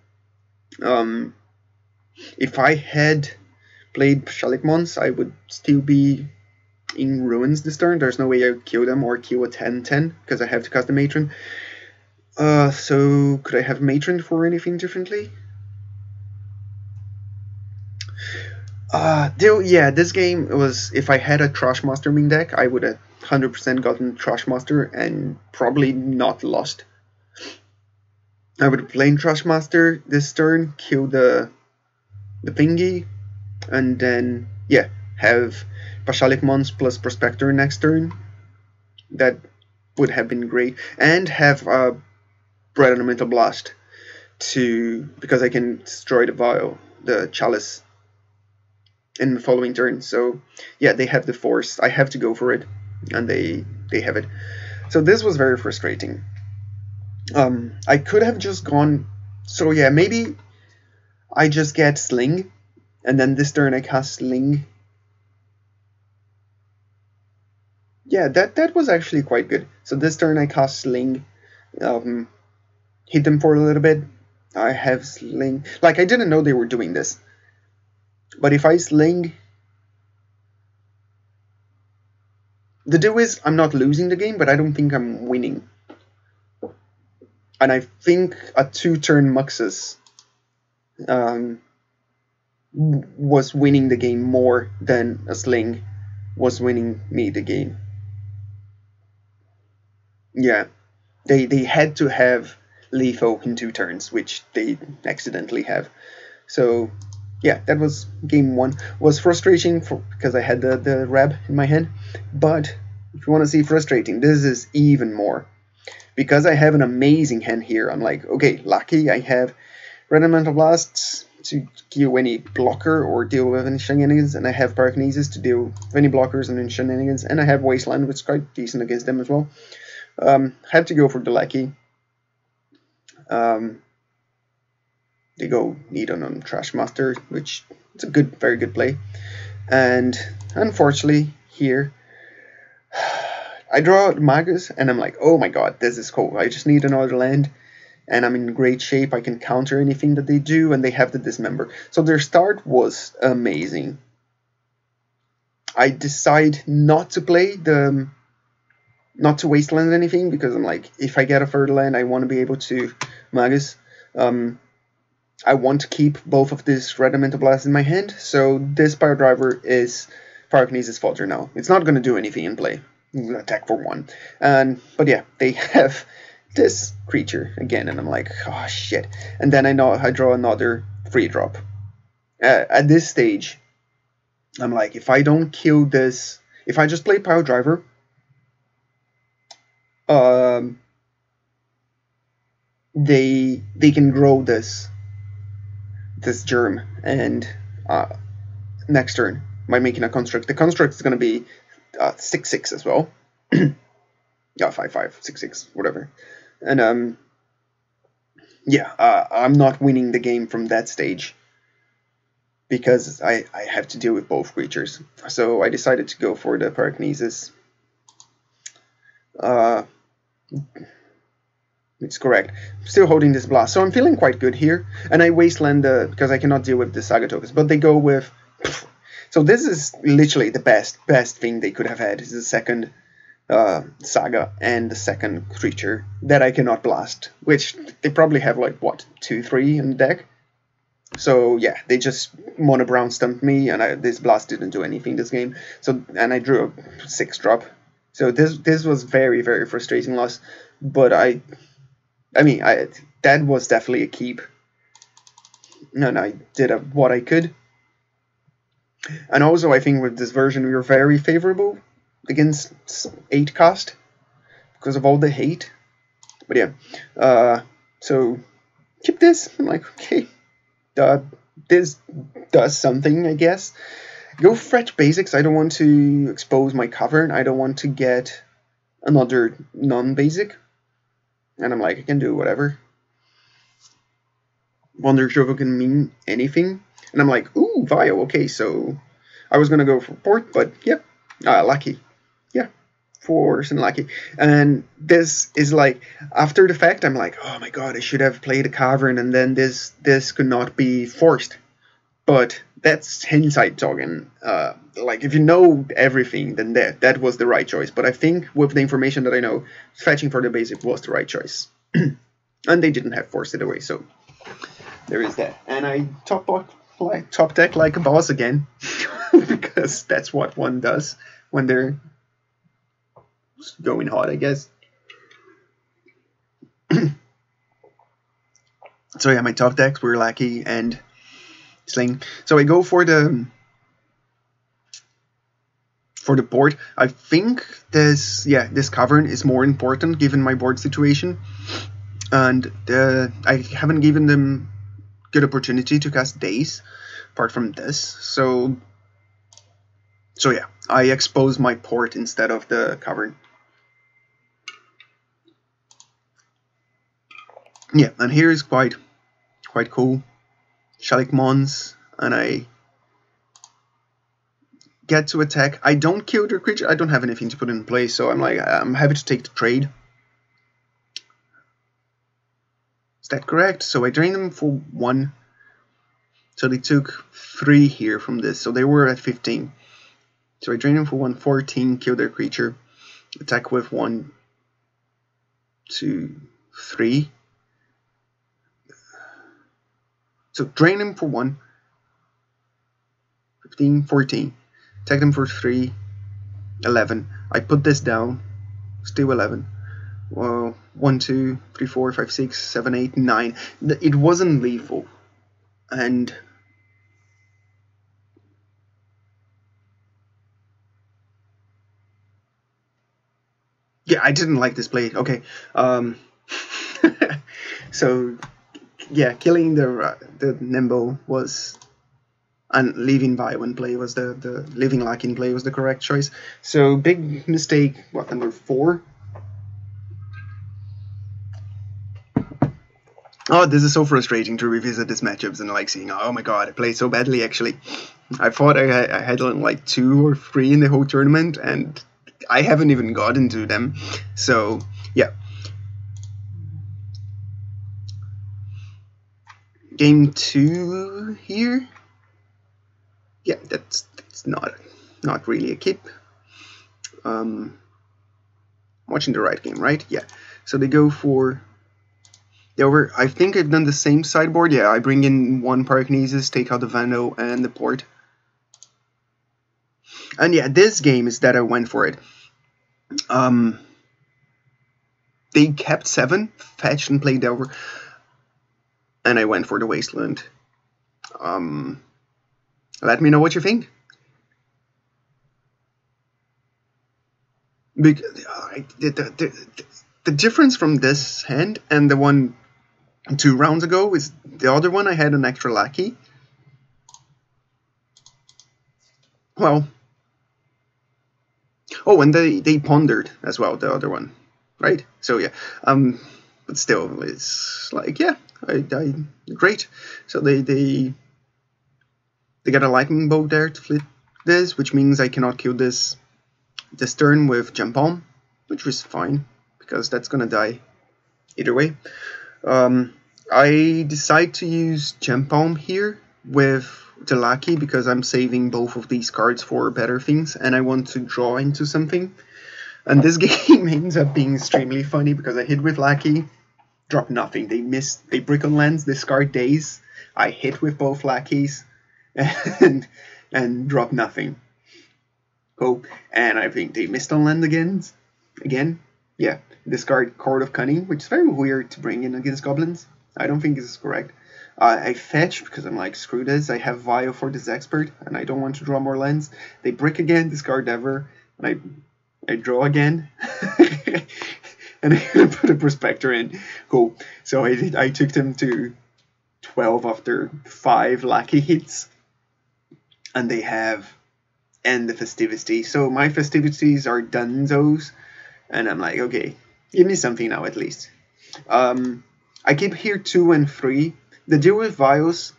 If I had played Pashalik Mons, I would still be in ruins this turn. There's no way I would kill them or kill a 10-10 because I have to cast the Matron. So could I have Matron for anything differently? Yeah, this game was, if I had a Trashmaster main deck, I would have 100% gotten Trashmaster and probably not lost. I would have played Trashmaster this turn, kill the thingy, and then, yeah, have Pashalik Mons plus Prospector next turn. That would have been great. And have Bright Elemental Blast because I can destroy the Vial, the Chalice, in the following turn. So yeah, they have the force. I have to go for it, and they have it. So this was very frustrating. I could have just gone. So yeah, maybe I just get Sling, and then this turn I cast Sling. yeah, that was actually quite good. So this turn I cast Sling, hit them for a little bit. I have Sling. Like, I didn't know they were doing this. But if I Sling... The deal is, I'm not losing the game, but I don't think I'm winning. And I think a 2-turn Muxus was winning the game more than a Sling was winning me the game. Yeah, they had to have lethal in 2 turns, which they accidentally have. So yeah, that was game 1. Was frustrating because I had the Rab in my hand, but if you want to see frustrating, this is even more. Because I have an amazing hand here, I'm like, okay, lucky I have Red Elemental Blasts to kill any blocker or deal with any shenanigans, and I have Pyrokinesis to deal with any blockers and any shenanigans, and I have Wasteland, which is quite decent against them as well. Had to go for the Lackey. They go Needon on Trash Master, which is a good, very good play. And unfortunately, here, I draw Magus, and I'm like, oh my god, this is cool. I just need another land, and I'm in great shape. I can counter anything that they do, and they have the Dismember. So their start was amazing. I decide not to play not to Wasteland anything, because I'm like, if I get a third land, I want to be able to Magus. I want to keep both of these Red Elemental Blasts in my hand, so this Pyro Driver is Pyrokinesis fodder now. It's not going to do anything in play. Attack for 1. But yeah, they have this creature again, and I'm like, oh shit. And then I draw another free drop. At this stage, I'm like, if I don't kill this, if I just play Pyro Driver, they can grow this germ, and next turn by making a construct. The construct is going to be 6/6 as well. Yeah, 5/5, 6/6, whatever. And yeah, I'm not winning the game from that stage because I have to deal with both creatures. So I decided to go for the Pyrokinesis. It's correct. Still holding this blast, so I'm feeling quite good here. And I Wasteland because I cannot deal with the Saga tokens, but they go with. So this is literally the best thing they could have had. Is the second Saga and the second creature that I cannot blast, which they probably have like what 2-3 in the deck. So yeah, they just mono brown stumped me, and this blast didn't do anything this game. So and I drew a 6-drop. So this was very frustrating loss, but I mean, that was definitely a keep. And I did what I could. And also, I think with this version, we were very favorable against 8 cost because of all the hate. But yeah, so keep this. I'm like, okay, this does something, I guess. Go fetch basics. I don't want to expose my Cavern. I don't want to get another non-basic. And I'm like, I can do whatever. Wonder Shovel can mean anything. And I'm like, ooh, Vial. Okay, so I was going to go for Port, but yep, Lackey. Yeah, Force and Lackey. And this is like, after the fact, I'm like, oh my god, I should have played a Cavern, and then this could not be forced. But that's hindsight talking. Like, if you know everything, then that was the right choice. But I think with the information that I know, fetching for the basic was the right choice. And they didn't have forced it away, so there is that. And I top deck like a boss again, because that's what one does when they're going hot, I guess. So yeah, my top decks were Lackey and Sling. So I go for the board. I think this Cavern is more important given my board situation, and I haven't given them good opportunity to cast Daze apart from this. So yeah, I expose my Port instead of the Cavern. Yeah, and here is quite cool. Shalik Mons, and I get to attack. I don't kill their creature. I don't have anything to put in place, so I'm like, I'm happy to take the trade. Is that correct? So I drain them for 1. So they took 3 here from this, so they were at 15. So I drain them for 1, 14, kill their creature, attack with 1, 2, 3. So drain them for 1, 15, 14, attack them for 3, 11. I put this down, still 11. Well, 1, 2, 3, 4, 5, 6, 7, 8, 9. It wasn't lethal. And yeah, I didn't like this play. Okay, so yeah, killing the Nimble was, and leaving Vial in play was the leaving Lackey in play was the correct choice. So big mistake. What, number 4? Oh, this is so frustrating to revisit these matchups and like seeing, oh my god, I played so badly actually. I thought I had like 2 or 3 in the whole tournament, and I haven't even gotten to them. So yeah. Game 2 here. Yeah, that's not really a keep. Watching the right game, right? Yeah. So they go for the over. I think I've done the same sideboard. Yeah, I bring in 1 Pyrokinesis, take out the Vandal and the Port. And yeah, this game is that I went for it. They kept 7, fetched and played over, and I went for the Wasteland. Let me know what you think. Because the difference from this hand and the one 2 rounds ago is the other one I had an extra Lackey. Well, oh, and they pondered as well, the other one, right? So yeah, but still, it's like, yeah, I great. So they got a lightning bolt there to flip this, which means I cannot kill this turn with Jump Bomb, which is fine because that's gonna die either way. I decide to use Jump Bomb here with the Lackey because I'm saving both of these cards for better things and I want to draw into something. And this game ends up being extremely funny because I hit with Lackey, drop nothing. They brick on lands, discard Daze. I hit with both Lackeys and drop nothing. Cool. And I think they missed on land again. Yeah. Discard Court of Cunning, which is very weird to bring in against Goblins. I don't think this is correct. I fetch because I'm like, screw this. I have Vial for this expert and I don't want to draw more lands. They brick again, discard Ever, and I draw again. And I'm gonna put a Prospector in. Cool. So I took them to 12 after 5 Lackey hits. And they have End the Festivity. So my festivities are Dunzos. And I'm like, okay, give me something now at least. I keep here 2 and 3. The deal with Vials,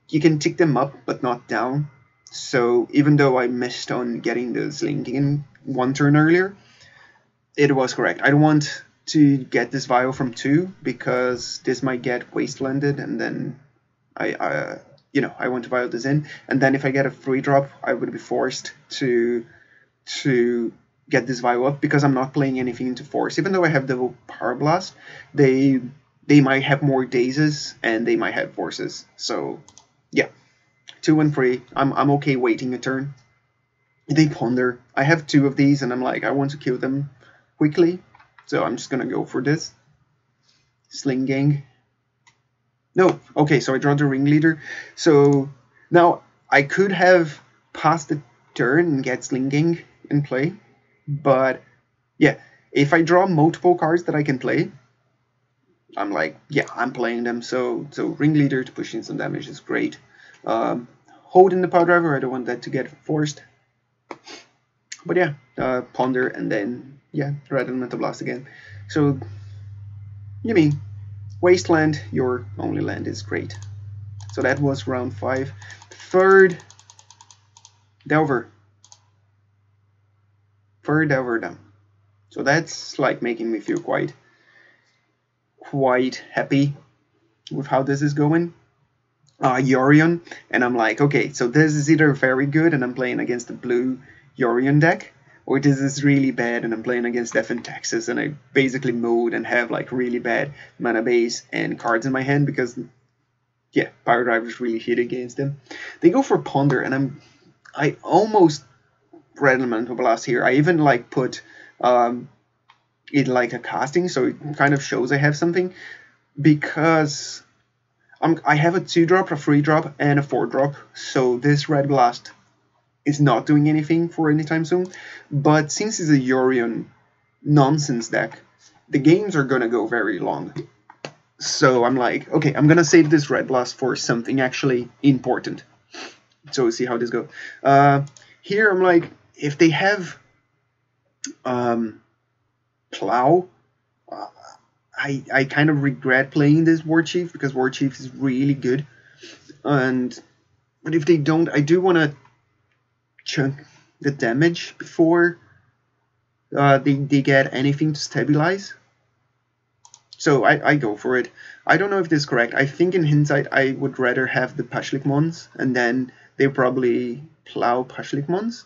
you can tick them up but not down. So even though I missed on getting the Slinking in 1 turn earlier, it was correct. I don't want to get this Vial from 2 because this might get Wastelanded, and then I want to Vial this in. And then if I get a 3-drop, I would be forced to get this Vial up because I'm not playing anything into Force. Even though I have Double Power Blast, they might have more Dazes and they might have Forces. So yeah, 2 and 3. I'm okay waiting a turn. They ponder. I have 2 of these and I'm like, I want to kill them quickly. So I'm just gonna go for this. Slinging. No, okay, so I draw the Ringleader. So now I could have passed the turn and get Slinging in play. But yeah, if I draw multiple cards that I can play, I'm like, yeah, I'm playing them. So Ringleader to push in some damage is great. Holding the Power Driver, I don't want that to get forced. But yeah, Ponder and then, yeah, Red Elemental Blast again. So, you mean, Wasteland, your only land is great. So that was round 5. Third, Delver. third over them. So that's like making me feel quite happy with how this is going. Yorion, and I'm like, okay, so this is either very good and I'm playing against the blue Yorion deck, or this is really bad and I'm playing against Death and Taxes and I basically mode and have like really bad mana base and cards in my hand because, yeah, Power Drivers really hit against them. They go for Ponder, and I almost read Elemental Blast here. I even like put it like a casting, so it kind of shows I have something, because I have a 2-drop, a 3-drop, and a 4-drop, so this Red Blast is not doing anything for any time soon. But since it's a Yorion nonsense deck, the games are gonna go very long. So I'm like, okay, I'm gonna save this Red Blast for something actually important. So we'll see how this goes. Here I'm like, if they have Plow, I kind of regret playing this War Chief because War Chief is really good. But if they don't, I do want to chunk the damage before they get anything to stabilize. So I go for it. I don't know if this is correct. I think in hindsight I would rather have the Pashlik Mons, and then they probably Plow Pashlik Mons.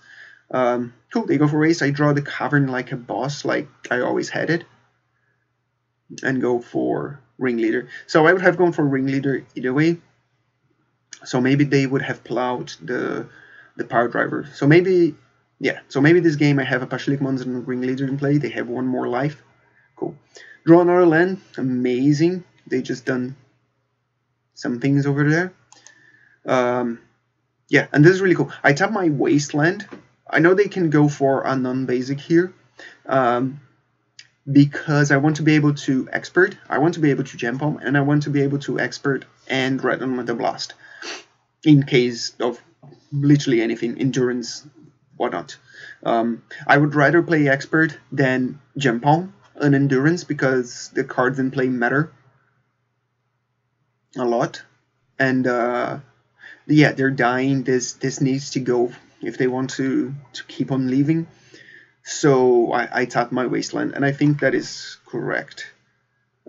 Cool, they go for race. I draw the Cavern like a boss, like I always had it, and go for Ringleader. So I would have gone for Ringleader either way. So maybe they would have plowed the Power Driver. So maybe, yeah, so maybe this game I have a Pashlik Mons and Ringleader in play. They have one more life. Cool. Draw another land. Amazing. They just done some things over there. Yeah, and this is really cool. I tap my Wasteland. I know they can go for a non-basic here. Because I want to be able to expert, I want to be able to gem bomb, and I want to be able to expert and red on the blast in case of literally anything, endurance, whatnot. I would rather play expert than gem bomb and endurance because the cards in play matter a lot. And yeah, they're dying. This needs to go if they want to keep on leaving. So I tap my Wasteland, and I think that is correct.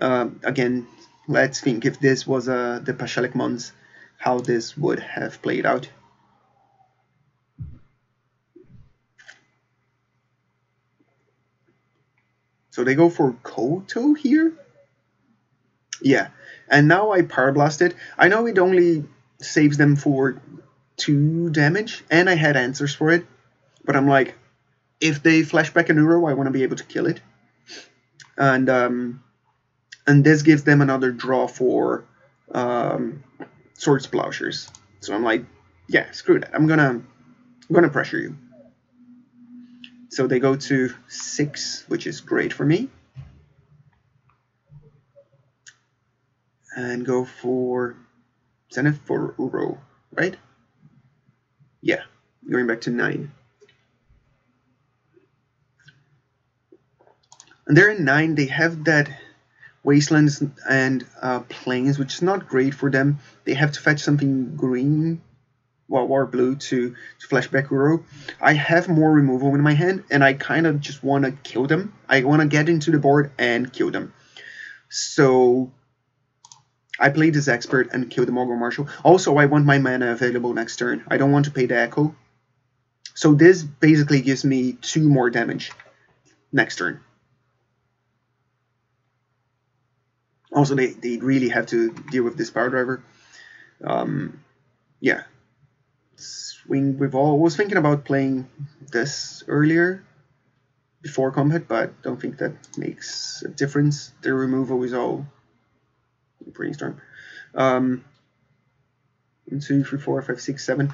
Again, let's think if this was the Pashalik Mons, how this would have played out. So they go for Koto here? Yeah, and now I Power Blasted. I know it only saves them for 2 damage, and I had answers for it, but I'm like, if they flashback an Uro, I want to be able to kill it. And this gives them another draw for Swords Plowshares. So I'm like, yeah, screw that. I'm gonna pressure you. So they go to 6, which is great for me. And go for Zenith for Uro, right? Yeah, going back to 9. And they're in 9, they have that Wastelands and Plains, which is not great for them. They have to fetch something green, well, or blue to flashback Uro. I have more removal in my hand, and I kind of just want to kill them. I want to get into the board and kill them. So I play this Expert and kill the Mogg War Marshal. Also, I want my mana available next turn. I don't want to pay the Echo. So this basically gives me 2 more damage next turn. Also, they really have to deal with this Power Driver. Yeah. Swing with all. I was thinking about playing this earlier, before combat, but don't think that makes a difference. The removal is all brainstorm. 1, 2, 3, 4, 5, 6, 7.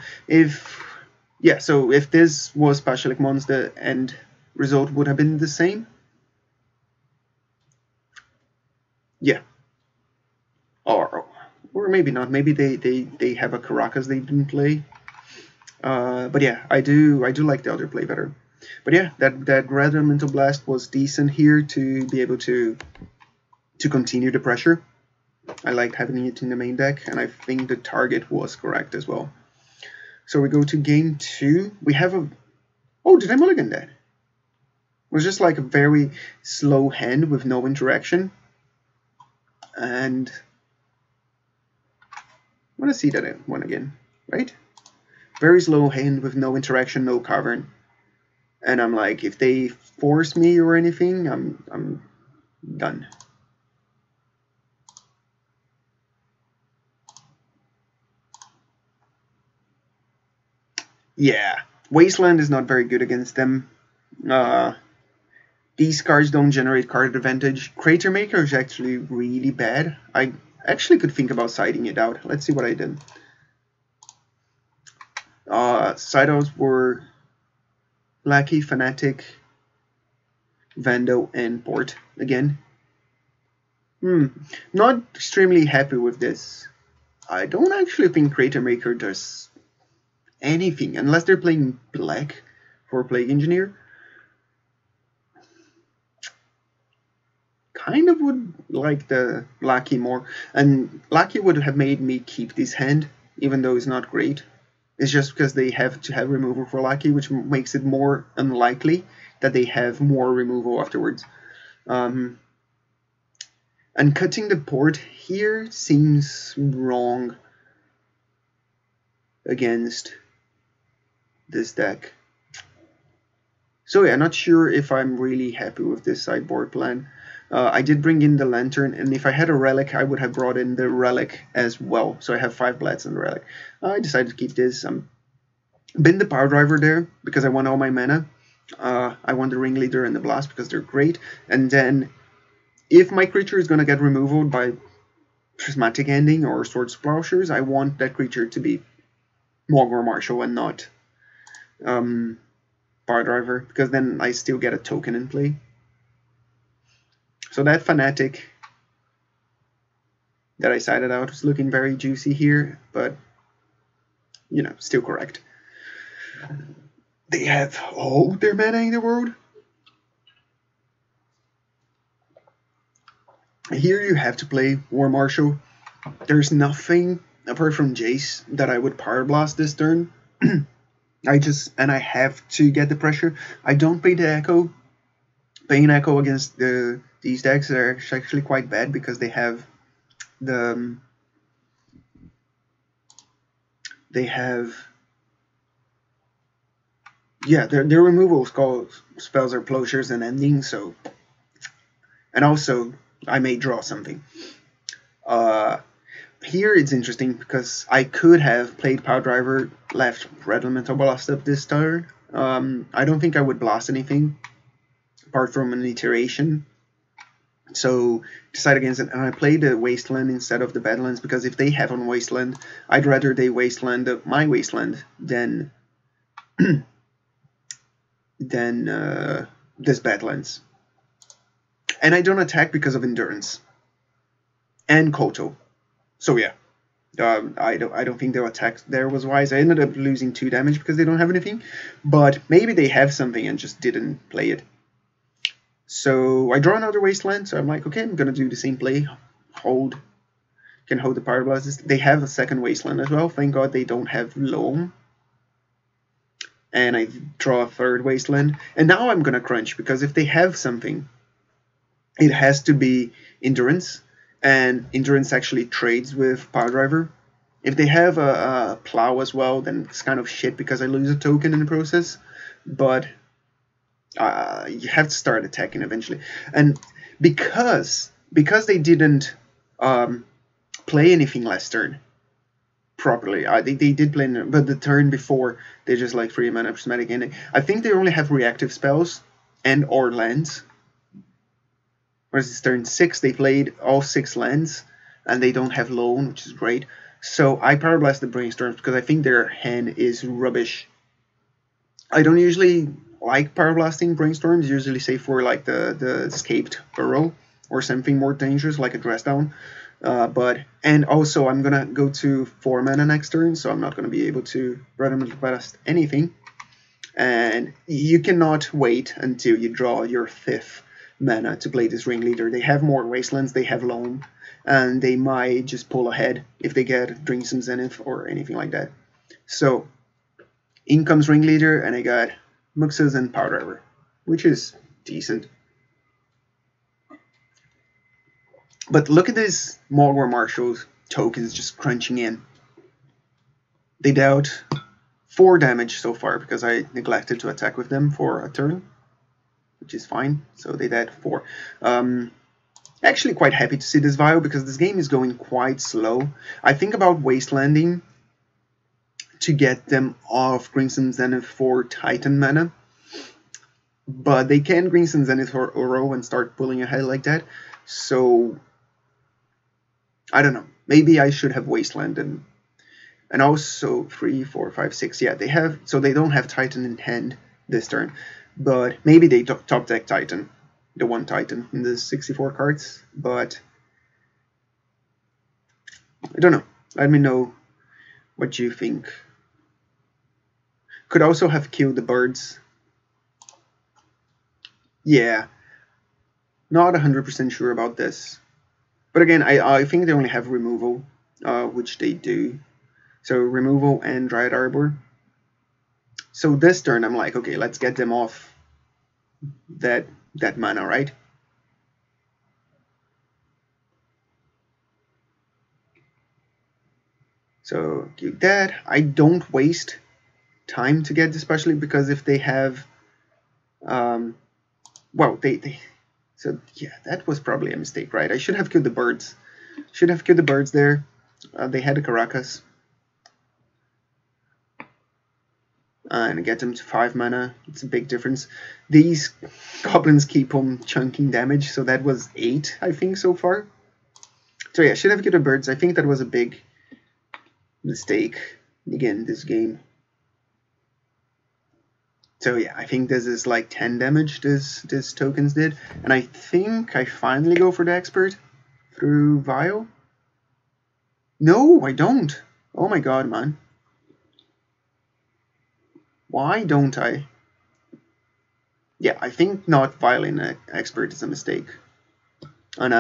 Yeah, so if this was Pashalik Mons, the end result would have been the same. Yeah. Or maybe not. Maybe they have a Karakas they didn't play. But yeah, I do like the other play better. But yeah, that Red Elemental Blast was decent here to be able to continue the pressure. I liked having it in the main deck, and I think the target was correct as well. So we go to game 2. We have a... Oh, did I mulligan that? was just like a very slow hand with no interaction. And I want to see that one again, right? Very slow hand with no interaction, no cavern. And I'm like, if they force me or anything, I'm done. Yeah, Wasteland is not very good against them. These cards don't generate card advantage. Cratermaker is actually really bad. I actually could think about siding it out. Let's see what I did. Side outs were Lackey, Fanatic, Vando, and Port again. Not extremely happy with this. I don't actually think Cratermaker does anything unless they're playing black for Plague Engineer. Kind of would like the Lackey more, and Lackey would have made me keep this hand, even though it's not great. It's just because they have to have removal for Lackey, which makes it more unlikely that they have more removal afterwards. And cutting the Port here seems wrong against this deck. So yeah, not sure if I'm really happy with this sideboard plan. I did bring in the Lantern, and if I had a Relic, I would have brought in the Relic as well. So I have 5 Blats and the Relic. I decided to keep this. Bin the Power Driver there, because I want all my mana. I want the Ringleader and the Blast, because they're great. And then, if my creature is going to get removal by Prismatic Ending or Swords to Plowshares, I want that creature to be Mogg War Marshal and not Power Driver, because then I still get a token in play. So that Fanatic that I sided out is looking very juicy here, but, you know, still correct. They have all their mana in the world. Here you have to play War Marshal. There's nothing apart from Jace that I would Power Blast this turn. I have to get the pressure. I don't pay the Echo. Paying Echo against these decks are actually quite bad because they have the their removal spells are Plowshares and Endings, so, and also I may draw something. Here it's interesting because I could have played Power Driver, left Red Elemental Blast up this turn. I don't think I would blast anything apart from an iteration. So decide against it, and I played the Wasteland instead of the Badlands because if they have on Wasteland, I'd rather they Wasteland my Wasteland than this Badlands. And I don't attack because of Endurance and Koto. So yeah, I don't think their attack there was wise. I ended up losing 2 damage because they don't have anything, but maybe they have something and just didn't play it. So I draw another Wasteland, so I'm like, okay, I'm gonna do the same play. Can hold the Power Blast. They have a second Wasteland as well. Thank God they don't have Loam. And I draw a third Wasteland. And now I'm gonna crunch because if they have something, it has to be Endurance. And Endurance actually trades with Power Driver. If they have a Plow as well, then it's kind of shit because I lose a token in the process. But you have to start attacking eventually. And because they didn't play anything last turn properly, they did play, but the turn before they just like 3 mana Prismatic Ending. I think they only have reactive spells and or lands. Whereas it's turn 6, they played all 6 lands, and they don't have Loan, which is great. So I Power Blast the Brainstorms because I think their hand is rubbish. I don't usually like Power Blasting Brainstorms, usually say for like the Escaped Burrow or something more dangerous like a Dress Down. And also I'm gonna go to 4 mana next turn, so I'm not gonna be able to randomly blast anything. And you cannot wait until you draw your 5th mana to play this Ringleader. They have more Wastelands, they have Loam, and they might just pull ahead if they get Drink Some Zenith or anything like that. So in comes Ringleader, and I got Muxus and Power Driver, which is decent. But look at this Mogg War Marshal tokens just crunching in. They dealt 4 damage so far because I neglected to attack with them for a turn, which is fine. So they dealt 4. Actually quite happy to see this vial because this game is going quite slow. I think about Wastelanding to get them off Crimson Zenith for Titan mana, but they can Crimson Zenith or Oro and start pulling ahead like that. So I don't know. Maybe I should have Wasteland and also 3, 4, 5, 6. Yeah, they have. So they don't have Titan in hand this turn, but maybe they top deck Titan, the one Titan in the 64 cards. But I don't know. Let me know what you think. Could also have killed the birds. Yeah, not 100% sure about this. But again, I think they only have removal, which they do. So removal and Dryad Arbor. So this turn I'm like, okay, let's get them off that mana, right? So do that. I don't waste time to get, especially because if they have well, so yeah, that was probably a mistake, right? I should have killed the birds. Should have killed the birds there. They had a Karakas. And get them to 5 mana. It's a big difference. These goblins keep on chunking damage, so that was 8, I think, so far. So yeah, should have killed the birds. I think that was a big mistake, again, this game. So yeah, I think this is like 10 damage this tokens did. And I think I finally go for the expert through Vial. No, I don't. Oh my god, man. Why don't I? Yeah, I think not Violin expert is a mistake. And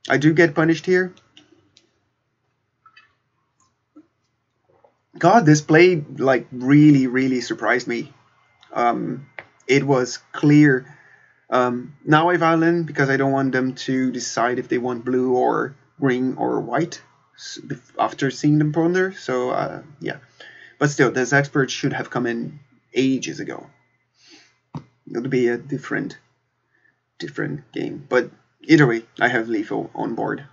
I do get punished here. God, this play like really surprised me. It was clear. Now I Violin because I don't want them to decide if they want blue or green or white after seeing them ponder. So yeah, but still, this expert should have come in ages ago. It would be a different game. But either way, I have lethal on board.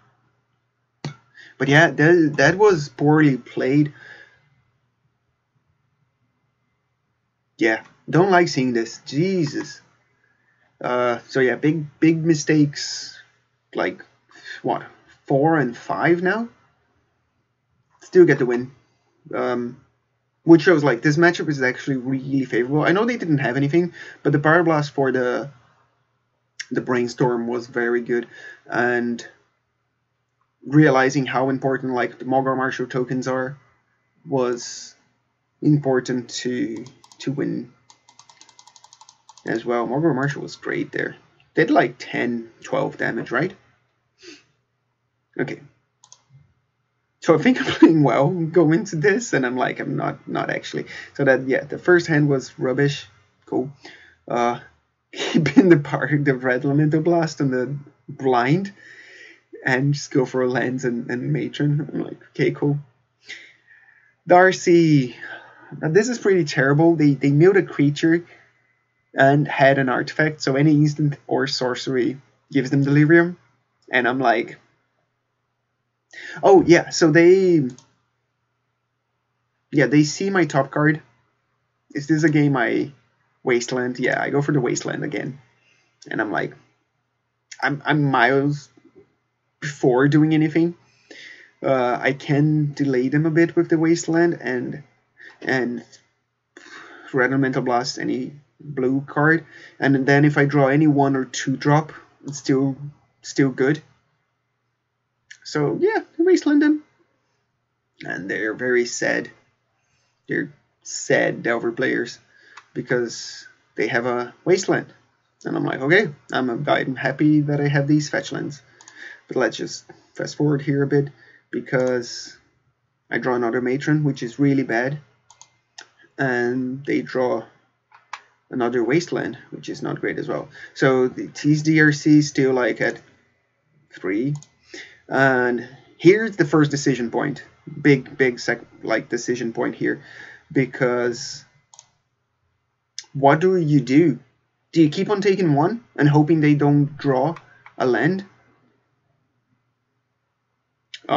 But yeah, that was poorly played. Yeah, don't like seeing this. Jesus. So yeah, big mistakes. Like what, 4 and 5 now? Still get the win. Which shows like this matchup is actually really favorable. I know they didn't have anything, but the Power Blast for the Brainstorm was very good, and realizing how important like the Mogg War Marshal tokens are was important to win as well. Mogg War Marshal was great there. Did like 10, 12 damage, right? Okay. So I think I'm playing well going into this, and I'm like, I'm not actually. So that, yeah, the first hand was rubbish. Cool. Keeping the Red Elemental Blast on the blind, and just go for a Lens and Matron. I'm like, okay, cool. Darcy. Now this is pretty terrible. They milled a creature and had an artifact, so any instant or sorcery gives them Delirium. And I'm like, oh yeah, so they see my top card. Is this a game I Wasteland? Yeah, I go for the Wasteland again. And I'm like, I'm miles before doing anything. I can delay them a bit with the Wasteland and Red Elemental Blast any blue card, and then if I draw any 1 or 2 drop, it's still good. So yeah, Wasteland them, and they're very sad. They're sad Delver players because they have a Wasteland, and I'm like, okay, I'm happy that I have these fetch lands. But let's just fast forward here a bit because I draw another Matron, which is really bad, and they draw another Wasteland, which is not great as well. So these DRC still like at 3, and here's the first decision point, big decision point here, because what do? Do you keep on taking one and hoping they don't draw a land?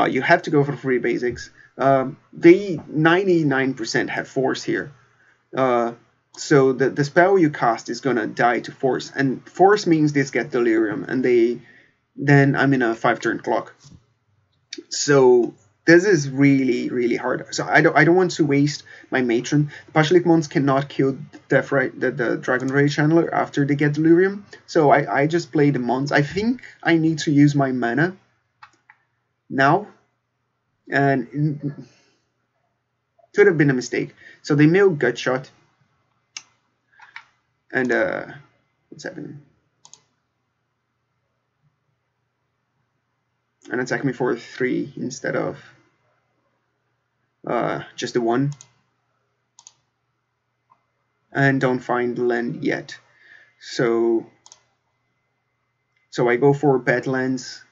You have to go for 3 basics. They 99% have force here. So the spell you cast is gonna die to force, and force means this get delirium, and then I'm in a 5-turn clock. So this is really hard. So I don't want to waste my matron. Pashalik Mons cannot kill the Dragon Ray Channeler after they get delirium. So I just play the Mons. I think I need to use my mana now, and it could have been a mistake. So they mill Gutshot. And what's happening? And attack me for 3 instead of just the 1. And don't find land yet. So I go for Badlands.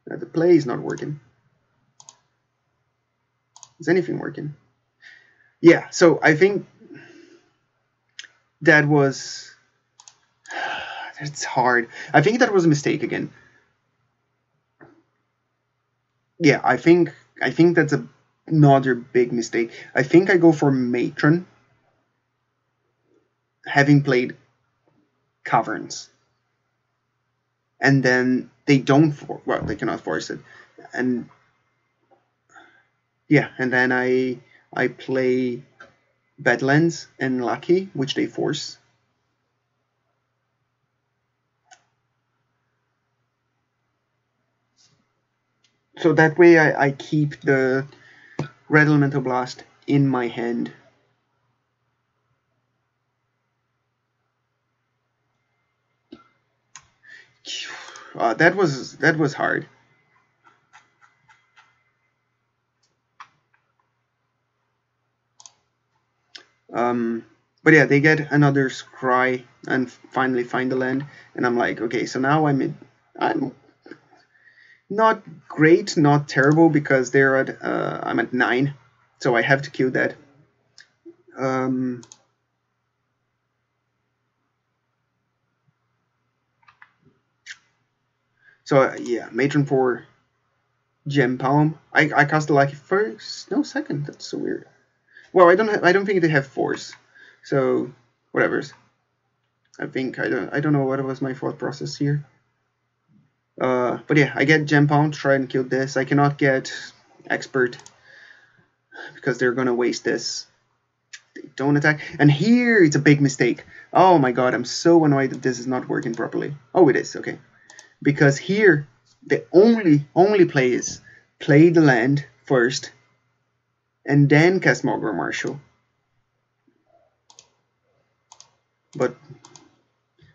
The play is not working. Is anything working? Yeah, so I think that was... It's hard. I think that was a mistake again. Yeah, I think that's another big mistake. I think I go for Matron, having played Caverns. And then they don't... well, they cannot force it. And... yeah, and then I play Badlands and Lackey, which they force. So that way I keep the Red Elemental Blast in my hand. That was hard. But yeah, they get another scry and finally find the land, and I'm like, okay, so now I'm not great, not terrible, because they're at I'm at 9, so I have to kill that. So yeah, Matron for Gem Palm. I cast the Lucky first, no, second. That's so weird. Well, I don't think they have force, so whatever's. I don't know what was my thought process here. But yeah, I get Gem Palm to try and kill this. I cannot get Expert because they're gonna waste this. They don't attack, and here it's a big mistake. Oh my god, I'm so annoyed that this is not working properly. Oh, it is, okay. Because here the only play is play the land first, and then cast Mogg War Marshal. But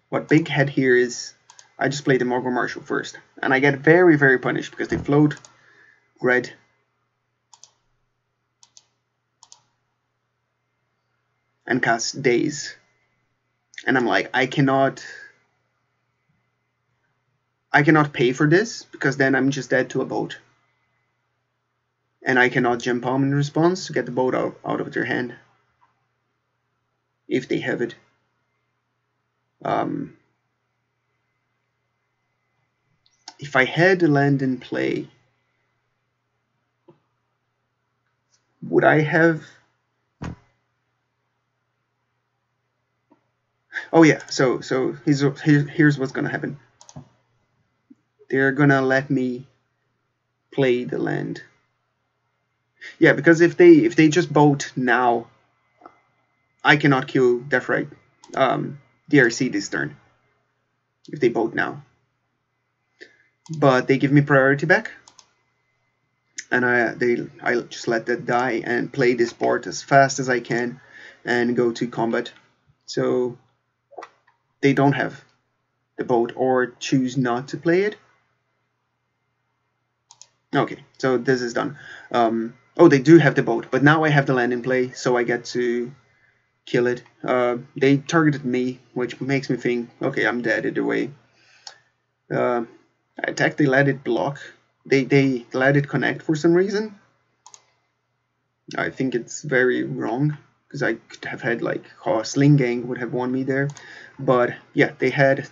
what big head here is, I just play the Mogg War Marshal first, and I get very punished because they float red. And cast Daze. And I'm like, I cannot pay for this, because then I'm just dead to a boat. And I cannot Gem Palm in response to get the boat out of their hand, if they have it. If I had the land in play, would I have... Oh yeah, so here's what's gonna happen. They're gonna let me play the land. Yeah, because if they just boat now, I cannot kill Deathrite DRC this turn. If they boat now. But they give me priority back. And I just let that die and play this board as fast as I can and go to combat. So they don't have the boat, or choose not to play it. Okay, so this is done. Oh, they do have the boat, but now I have the land in play, so I get to kill it. They targeted me, which makes me think, okay, I'm dead either way. I attacked, they let it block. They let it connect for some reason. I think it's very wrong, because I could have had like a Sling Gang would have won me there. But yeah, they had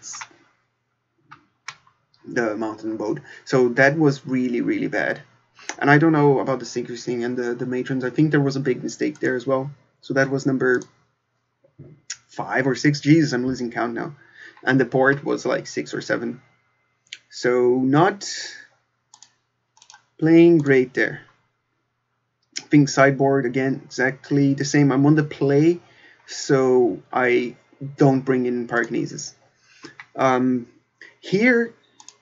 the mountain boat. So that was really, really bad. And I don't know about the sequencing and the matrons. I think there was a big mistake there as well. So that was number 5 or 6. Jesus, I'm losing count now. And the port was like 6 or 7. So not playing great there. I think sideboard again exactly the same. I'm on the play, so I don't bring in Pyrokinesis. Here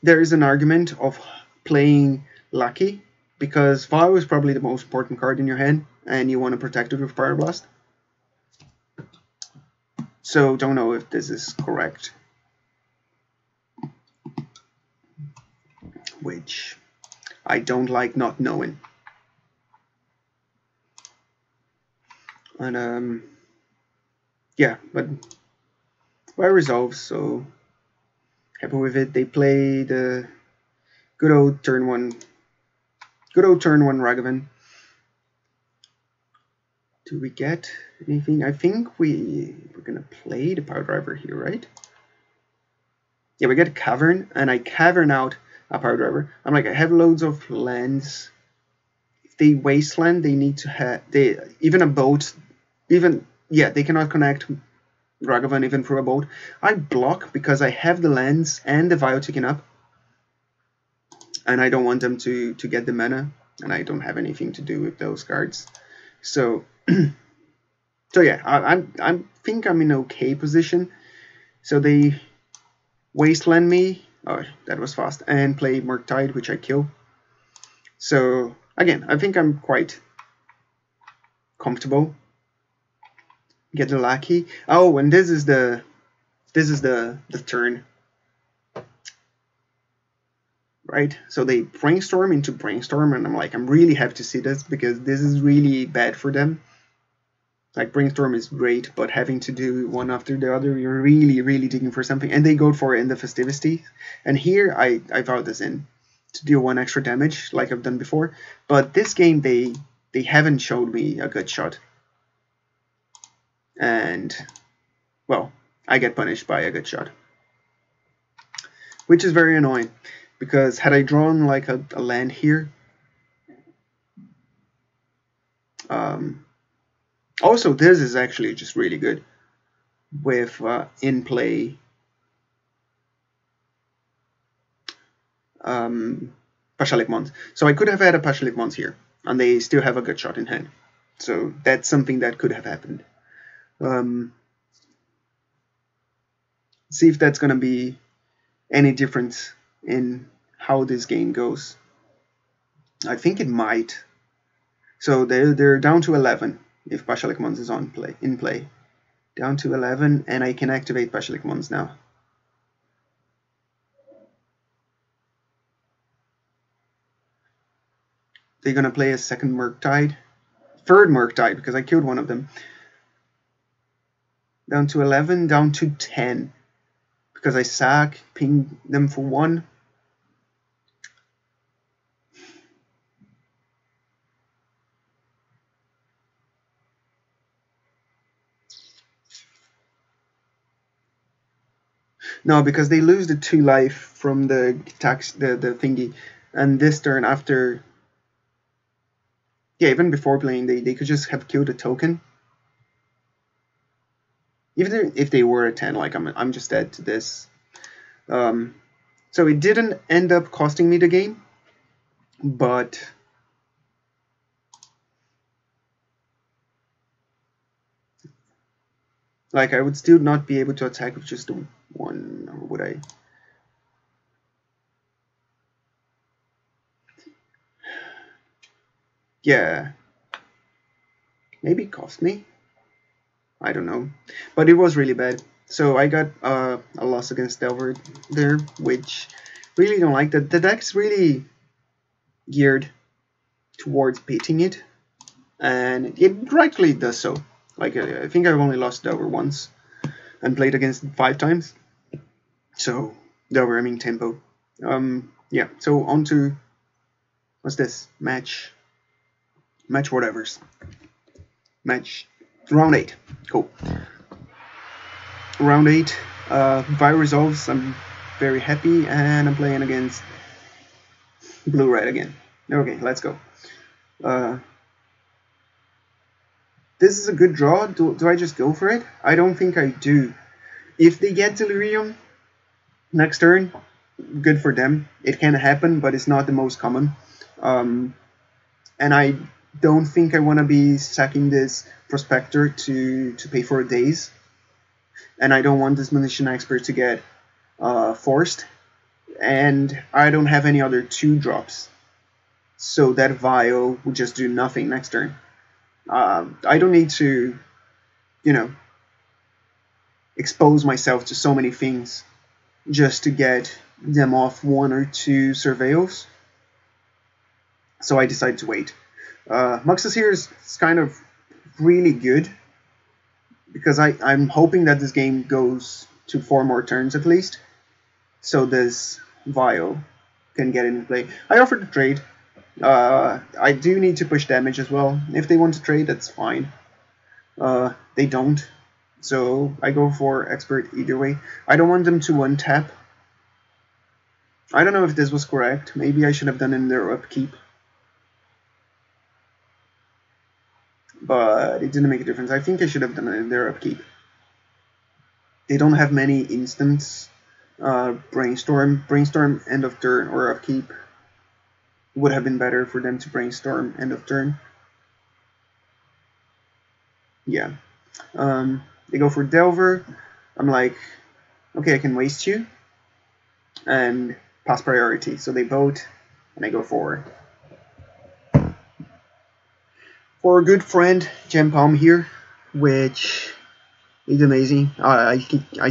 there is an argument of playing Lackey, because Vial is probably the most important card in your hand, and you want to protect it with Pyroblast. So don't know if this is correct. Which I don't like not knowing. And yeah, but well resolved, so happy with it. They play the good old turn one Ragavan. Do we get anything? I think we're gonna play the Power Driver here, right? Yeah, we get a Cavern, and I Cavern out a Power Driver. I'm like, I have loads of lands. If they Wasteland, they need to have even a boat. They cannot connect Ragavan even through a boat. I block because I have the lands and the Vial taken up, and I don't want them to get the mana, and I don't have anything to do with those cards. So, so yeah, I think I'm in okay position. So they Wasteland me. Oh, that was fast, and play Murktide, which I kill. So again, I think I'm quite comfortable. Get the Lackey. Oh, and this is the turn, right? So they brainstorm into brainstorm, and I'm like, I'm really happy to see this, because this is really bad for them. Like, brainstorm is great, but having to do one after the other, you're really digging for something, and they go for it in the festivity. And here I vow this in to deal 1 extra damage, like I've done before. But this game they haven't showed me a good shot. And, well, I get punished by a good shot, which is very annoying, because had I drawn like a land here, also this is actually just really good with in play Pashalik Mons. So I could have had a Pashalik Mons here, and they still have a good shot in hand. So that's something that could have happened. See if that's gonna be any difference in how this game goes. I think it might. So they're down to 11 if Pashalik Mons is in play. Down to 11, and I can activate Pashalik Mons now. They're gonna play a second Murktide, third Murktide, because I killed one of them. Down to 11, down to 10, because I sack, ping them for 1. No, because they lose the 2 life from the tax, the thingy, and this turn after, yeah, even before playing, they could just have killed a token. Even if they were a 10, like I'm just dead to this. So it didn't end up costing me the game, but like I would still not be able to attack with just the 1, or would I? Yeah, maybe it cost me. I don't know, but it was really bad. So I got a loss against Delver there, which really don't like. The deck's really geared towards beating it, and it rightly does so. Like, I think I've only lost Delver once and played against 5 times. So, Delver, I mean tempo. Yeah, so on to, what's this? Match whatevers. Match, round 8. Cool. Round 8, Via resolves, I'm very happy, and I'm playing against blue-red again. Okay, let's go. This is a good draw. Do I just go for it? I don't think I do. If they get Delirium next turn, good for them. It can happen, but it's not the most common. And I don't think I want to be sacking this Prospector to pay for a daze. And I don't want this Munitions Expert to get forced. And I don't have any other 2-drops. So that Vial would just do nothing next turn. I don't need to, you know, expose myself to so many things just to get them off 1 or 2 surveils. So I decided to wait. Muxus here is kind of really good because I'm hoping that this game goes to 4 more turns at least, so this Vial can get into play. I offered to trade. I do need to push damage as well. If they want to trade, that's fine. They don't, so I go for Expert either way. I don't want them to untap. I don't know if this was correct. Maybe I should have done it in their upkeep. But it didn't make a difference. I think I should have done it in their upkeep. They don't have many instants. Brainstorm end of turn or upkeep would have been better for them to brainstorm end of turn. Yeah. They go for Delver. I'm like, okay, I can waste you and pass priority. So they vote, and I go for a good friend, Gem Palm here, which is amazing. I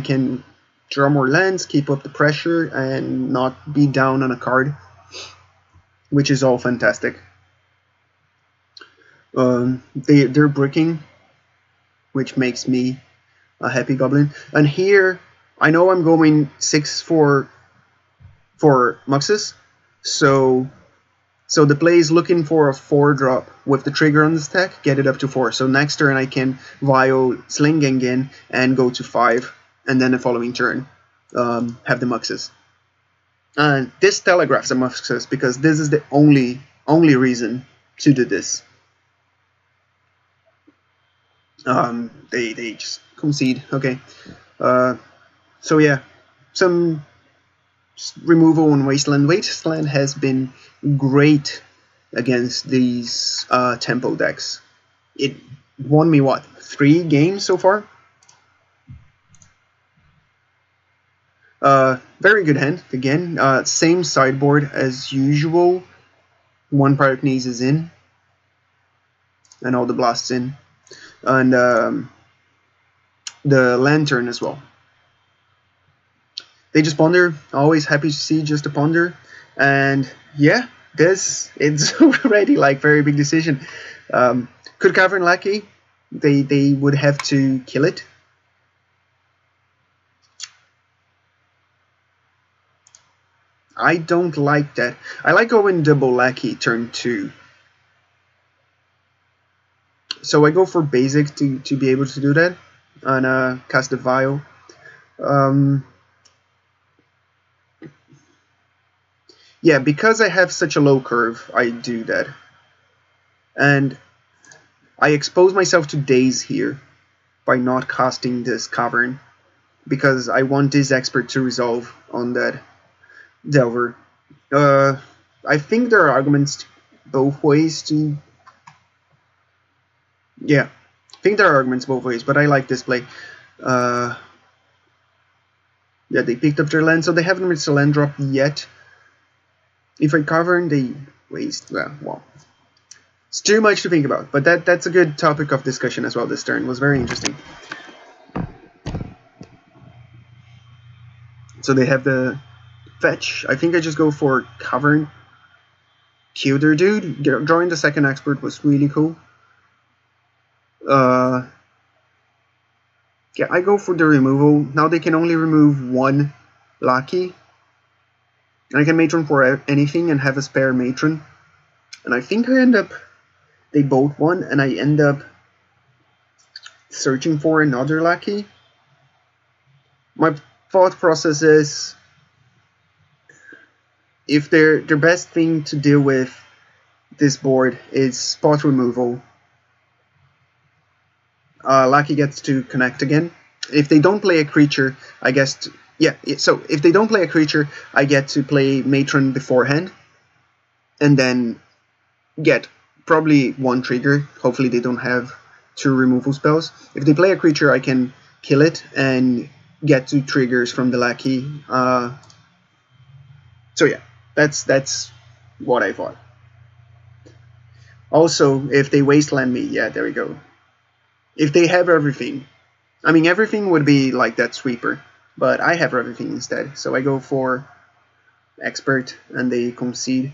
can draw more lands, keep up the pressure, and not be down on a card, which is all fantastic. They're bricking, which makes me a happy goblin. And here, I know I'm going 6 for Muxus, so the play is looking for a 4-drop with the trigger on the stack, get it up to 4. So next turn I can Vial Sling again and go to 5, and then the following turn have the Muxus. And this telegraphs the Muxus because this is the only reason to do this. They just concede. Okay. So yeah, some removal on Wasteland. Wasteland has been great against these tempo decks. It won me, what, 3 games so far? Very good hand, again. Same sideboard as usual. 1 Pyrokinesis is in. And all the blasts in. And the Lantern as well. They just ponder. Always happy to see just a ponder. And yeah, it's already like very big decision. Could Cavern Lackey? They would have to kill it. I don't like that. I like going double Lackey turn 2. So I go for basic to be able to do that. And cast the Vial. Yeah, because I have such a low curve, I do that. And I expose myself to daze here by not casting this Cavern, because I want this Expert to resolve on that Delver. I think there are arguments both ways to... Yeah, I think there are arguments both ways, but I like this play. Yeah, they picked up their land, so they haven't reached a land drop yet. If I Cavern, they waste. Well, it's too much to think about, but that's a good topic of discussion as well. This turn was very interesting. So they have the fetch. I think I just go for Cavern. Kill their dude. Drawing the second Expert was really cool. Yeah, I go for the removal. Now they can only remove one Lackey. I can matron for anything and have a spare matron. And I think I end up... They both won, and I end up searching for another Lackey. My thought process is... If their best thing to deal with this board is spot removal, Lackey gets to connect again. If they don't play a creature, I guess... so if they don't play a creature, I get to play Matron beforehand. And then get probably one trigger. Hopefully they don't have 2 removal spells. If they play a creature, I can kill it and get 2 triggers from the Lackey. So yeah, that's what I thought. Also, if they Wasteland me, yeah, there we go. If they have everything, I mean, everything would be like that sweeper, but I have everything instead. So I go for Expert, and they concede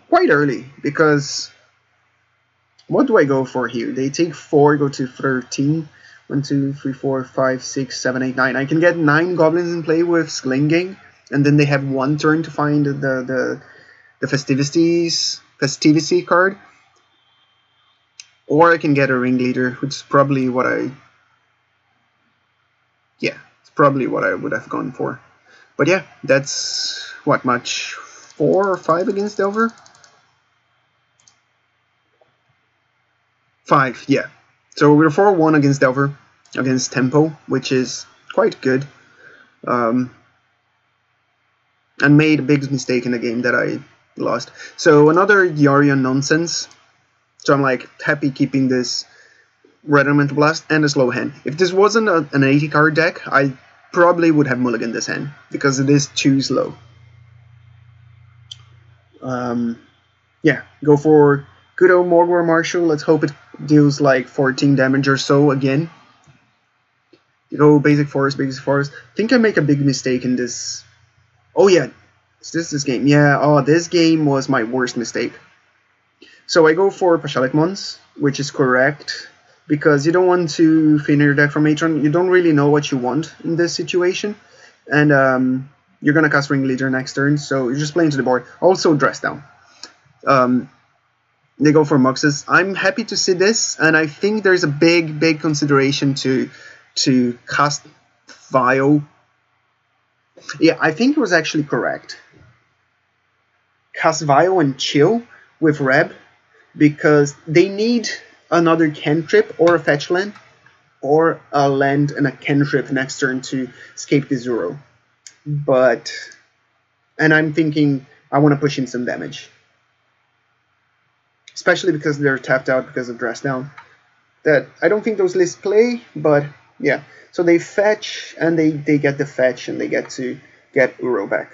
quite early, because what do I go for here? They take 4, go to 13. 1, 2, 3, 4, 5, 6, 7, 8, 9. I can get 9 goblins in play with Slinging, and then they have 1 turn to find the festivity card. Or I can get a Ringleader, which is probably what I... Yeah, it's probably what I would have gone for. But yeah, that's... What, match 4 or 5 against Delver? 5, yeah. So we're 4-1 against Delver, against Tempo, which is quite good. And made a big mistake in the game that I lost. So another Yorion nonsense. So I'm like happy keeping this Red Elemental Blast and a slow hand. If this wasn't an 80 card deck, I probably would have mulliganed this hand, because it is too slow. Yeah, go for good old Mogg War Marshal. Let's hope it deals like 14 damage or so again. You go basic forest, basic forest. I think I make a big mistake in this. Oh yeah, is this game? Yeah, oh, this game was my worst mistake. So I go for Pashalik Mons, which is correct, because you don't want to thin your deck from Matron. You don't really know what you want in this situation, and you're gonna cast Ringleader next turn, so you're just playing to the board. Also Dress Down. They go for Muxus. I'm happy to see this, and I think there's a big consideration to cast Vial. Yeah, I think it was actually correct. Cast Vial and chill with Reb, because they need another cantrip or a fetch land, or a land and a cantrip next turn to escape the Zero. And I'm thinking I want to push in some damage, especially because they're tapped out because of Dress Down. That I don't think those lists play, but yeah. So they fetch, and they get the fetch, and they get to get Uro back.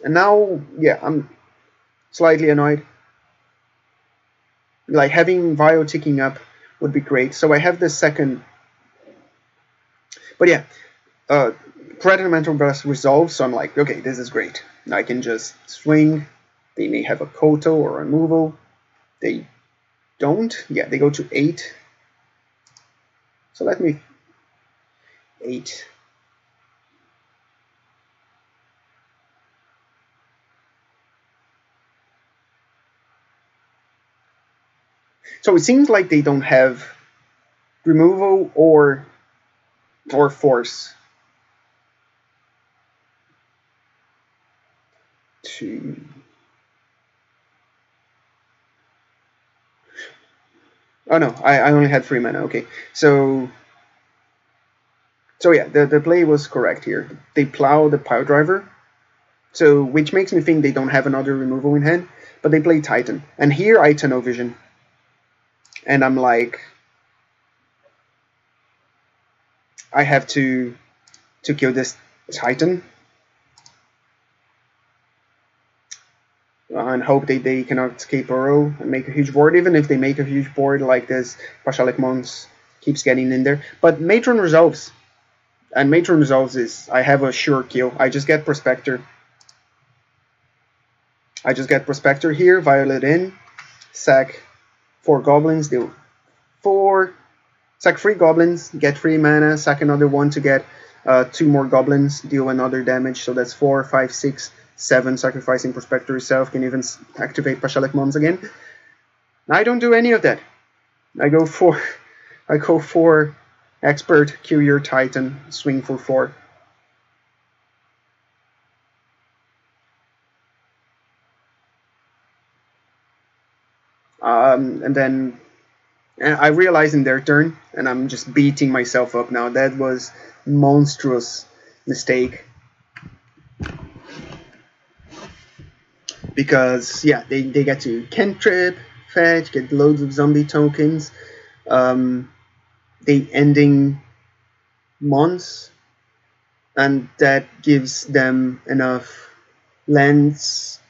And now, yeah, I'm slightly annoyed. Like, having Vial ticking up would be great. So I have the second. But yeah, Cratermaker Burst resolves, so I'm like, okay, this is great. I can just swing. They may have a Koto or a removal. They don't. Yeah, they go to 8. So let me... 8. So it seems like they don't have removal or force. Oh no, I only had 3 mana. Okay, so yeah, the play was correct here. They plow the Pile Driver, so which makes me think they don't have another removal in hand, but they play Titan. And here I Tunnel Vision, and I'm like, I have to kill this Titan. And hope they cannot escape Uro and make a huge board. Even if they make a huge board like this, Pashalik Mons keeps getting in there. But Matron resolves. And Matron resolves is, I have a sure kill. I just get Prospector. I just get Prospector here, Violet in, sack 4 Goblins, deal 4. Sack 3 goblins, get 3 mana, sack another one to get 2 more goblins, deal another damage, so that's 4, 5, 6, 7, sacrificing Prospector yourself, can even activate Pashalik Mons again. I don't do any of that. I go for Expert, kill your Titan, swing for 4. And then I realize in their turn, and I'm just beating myself up now. That was monstrous mistake. Because, yeah, they get to cantrip, fetch, get loads of zombie tokens. They ending Mons, and that gives them enough lands,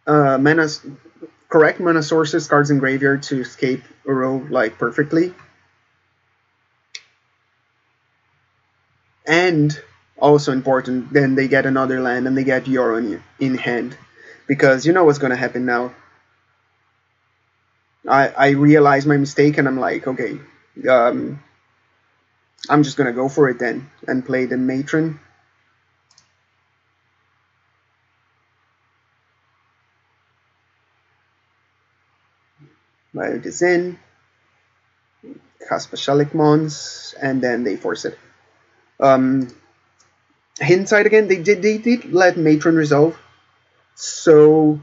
correct mana sources, cards in graveyard to escape Uro like perfectly. And also important, then they get another land and they get Yorion in hand. Because you know what's gonna happen now. I realize my mistake and I'm like, okay, I'm just gonna go for it then and play the Matron. Write this in, cast Pashalik Mons, and then they force it. Hindsight again, they did let Matron resolve, so